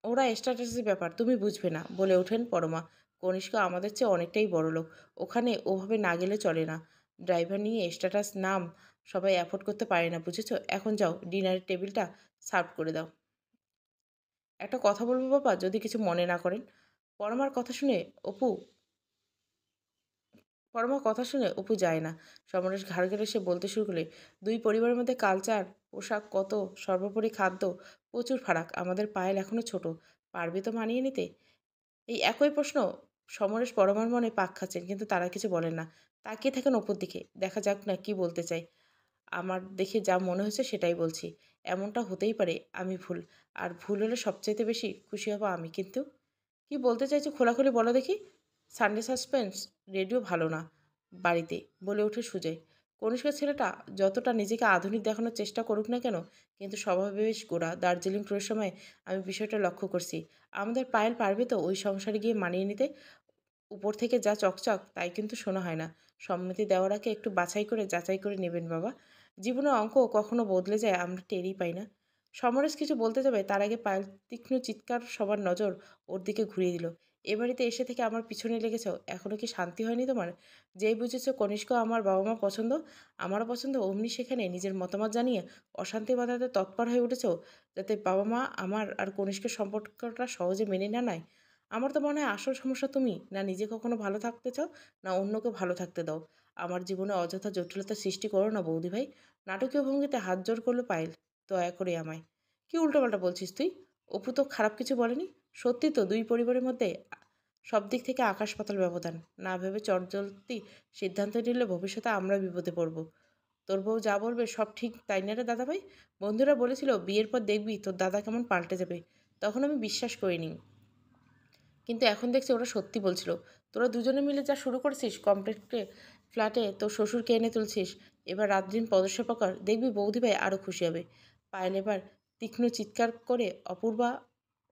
ওরা স্ট্যাটাসের ব্যাপার, তুমি বুঝবে না, বলে ওঠেন পরমা। কনিষ্ক আমাদের চেয়ে অনেকটাই বড়লোক। ওখানে ওভাবে না গেলে চলে না। ড্রাইভার নিয়ে স্ট্যাটাস নাম সবাই অ্যাফোর্ড করতে পারে না, বুঝেছ? এখন যাও, ডিনারের টেবিলটা সার্ভ করে দাও। একটা কথা বলবো বাবা, যদি কিছু মনে না করেন। পরমার কথা শুনে অপু পরমার কথা শুনে অপু যায় না। সমরেশ ঘাড় ঘেড়ে সে বলতে শুরু করলে, দুই পরিবারের মধ্যে কালচার, পোশাক কত, সর্বোপরি খাদ্য, প্রচুর ফারাক। আমাদের পায়েল এখনো ছোট। পারবে তো মানিয়ে নিতে? এই একই প্রশ্ন সমরেশ পরমার মনে পাক খাচ্ছেন, কিন্তু তারা কিছু বলেন না। তাকিয়ে থাকেন অপুর দিকে। দেখা যাক না কি বলতে চাই। আমার দেখে যা মনে হয়েছে সেটাই বলছি। এমনটা হতেই পারে আমি ভুল। আর ভুল হলে সবচাইতে বেশি খুশি হব আমি। কিন্তু কি বলতে চাইছো খোলাখুলি বলো দেখি। সানডে সাসপেন্স রেডিও ভালো না বাড়িতে, বলে ওঠে সুজয়। কনিষ্কের ছেলেটা যতটা নিজেকে আধুনিক দেখানোর চেষ্টা করুক না কেন, কিন্তু স্বভাবে বেশ গোঁড়া। দার্জিলিং ট্যুরের সময় আমি বিষয়টা লক্ষ্য করছি। আমাদের পায়েল পারবে তো ওই সংসারে গিয়ে মানিয়ে নিতে? উপর থেকে যা চকচক তাই কিন্তু শোনা হয় না। সম্মতি দেওয়ার আগে একটু বাছাই করে যাচাই করে নেবেন বাবা। জীবনের অঙ্ক কখনো বদলে যায়, আমরা টেরই পাই না। সমরেশ কিছু বলতে যাবে, তার আগে পায়েল তীক্ষ্ণ চিৎকার সবার নজর ওর দিকে ঘুরিয়ে দিল। এ বাড়িতে এসে থেকে আমার পিছনে লেগেছ, এখনো কি শান্তি হয়নি তোমার? যেই বুঝেছ কনিষ্ক আমার বাবা মা পছন্দ, আমারও পছন্দ, অমনি সেখানে নিজের মতামত জানিয়ে অশান্তি বাধাতে তৎপর হয়ে উঠেছ, যাতে বাবা মা আমার আর কনিষ্কের সম্পর্কটা সহজে মেনে না নেয়। আমার তো মনে হয় আসল সমস্যা তুমি। না নিজে কখনো ভালো থাকতে চাও, না অন্যকে ভালো থাকতে দাও। আমার জীবনে অযথা জটিলতা সৃষ্টি করো না বৌদি ভাই। নাটকীয় ভঙ্গিতে হাত জোর করলো পায়েল। দয়া করে আমায়। কি উল্টোপাল্টা বলছিস তুই? অপু তো খারাপ কিছু বলেনি। সত্যি তো দুই পরিবারের মধ্যে সব দিক থেকে আকাশ পাতাল ব্যবধান। না ভেবে চটজলদি সিদ্ধান্ত নিলে ভবিষ্যতে আমরা বিপদে পড়ব। তোর বউ যা বলবে সব ঠিক, তাই না রে দাদাভাই? বন্ধুরা বলেছিল বিয়ের পর দেখবি তোর দাদা কেমন পাল্টে যাবে। তখন আমি বিশ্বাস করিনি, কিন্তু এখন দেখছি ওরা সত্যি বলছিল। তোরা দুজনে মিলে যা শুরু করেছিস, কমপ্লেক্সে ফ্ল্যাটে তোর শ্বশুরকে এনে তুলছিস, এবার রাত দিন পদসেবা কর, দেখবি বৌদিভাই আরও খুশি হবে। পায়েল এবার তীক্ষ্ণ চিৎকার করে অপূর্বা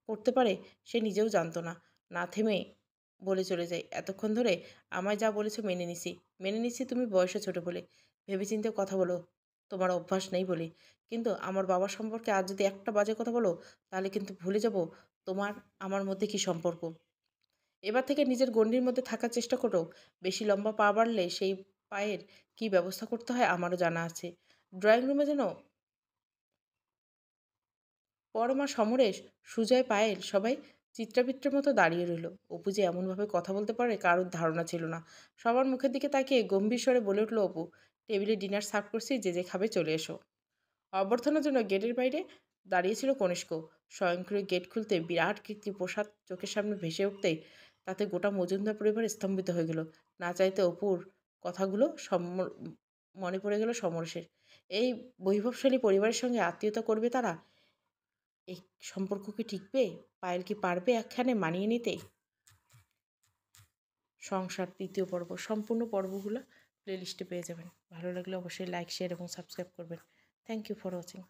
করতে পারে সে নিজেও জানতো না। না থেমে বলে চলে যায়, এতক্ষণ ধরে আমায় যা বলেছো মেনে নিছি। মেনে নিছি তুমি বয়সে ছোট বলে, ভেবেচিন্তে কথা বলো তোমার অভ্যাস নেই বলে। কিন্তু আমার বাবা সম্পর্কে আজ যদি একটা বাজে কথা বলো, তাহলে কিন্তু ভুলে যাব তোমার আমার মধ্যে কী সম্পর্ক। এবার থেকে নিজের গণ্ডির মধ্যে থাকার চেষ্টা করো। বেশি লম্বা পা বাড়লে সেই পায়ের কী ব্যবস্থা করতে হয় আমারও জানা আছে। ড্রয়িং রুমে যেন পরমা, সমরেশ, সুজয়, পায়েল সবাই চিত্রবিত্রের মতো দাঁড়িয়ে রইল। অপু যে এমনভাবে কথা বলতে পারে কারোর ধারণা ছিল না। সবার মুখের দিকে তাকিয়ে গম্ভীর স্বরে বলে উঠল অপু, টেবিলে ডিনার সার্ভ করছি, যে যে খাবে চলে এসো। অভ্যর্থনার জন্য গেটের বাইরে দাঁড়িয়েছিল কনিষ্ক। স্বয়ংক্রিয় গেট খুলতে বিরাট কীর্তি প্রসাদ চোখের সামনে ভেসে উঠতেই তাতে গোটা মজুমদার পরিবার স্তম্ভিত হয়ে গেল। না চাইতে অপুর কথাগুলো মনে পড়ে গেল সমরেশের। এই বৈভবশালী পরিবারের সঙ্গে আত্মীয়তা করবে তারা? এই সম্পর্ক কি টিকবে? পায়েল কি পারবে একখানে মানিয়ে নিতে? সংসার ৩য় পর্ব। সম্পূর্ণ পর্বগুলো প্লেলিস্টে পেয়ে যাবেন। ভালো লাগলে অবশ্যই লাইক, শেয়ার এবং সাবস্ক্রাইব করবেন। Thank you for watching.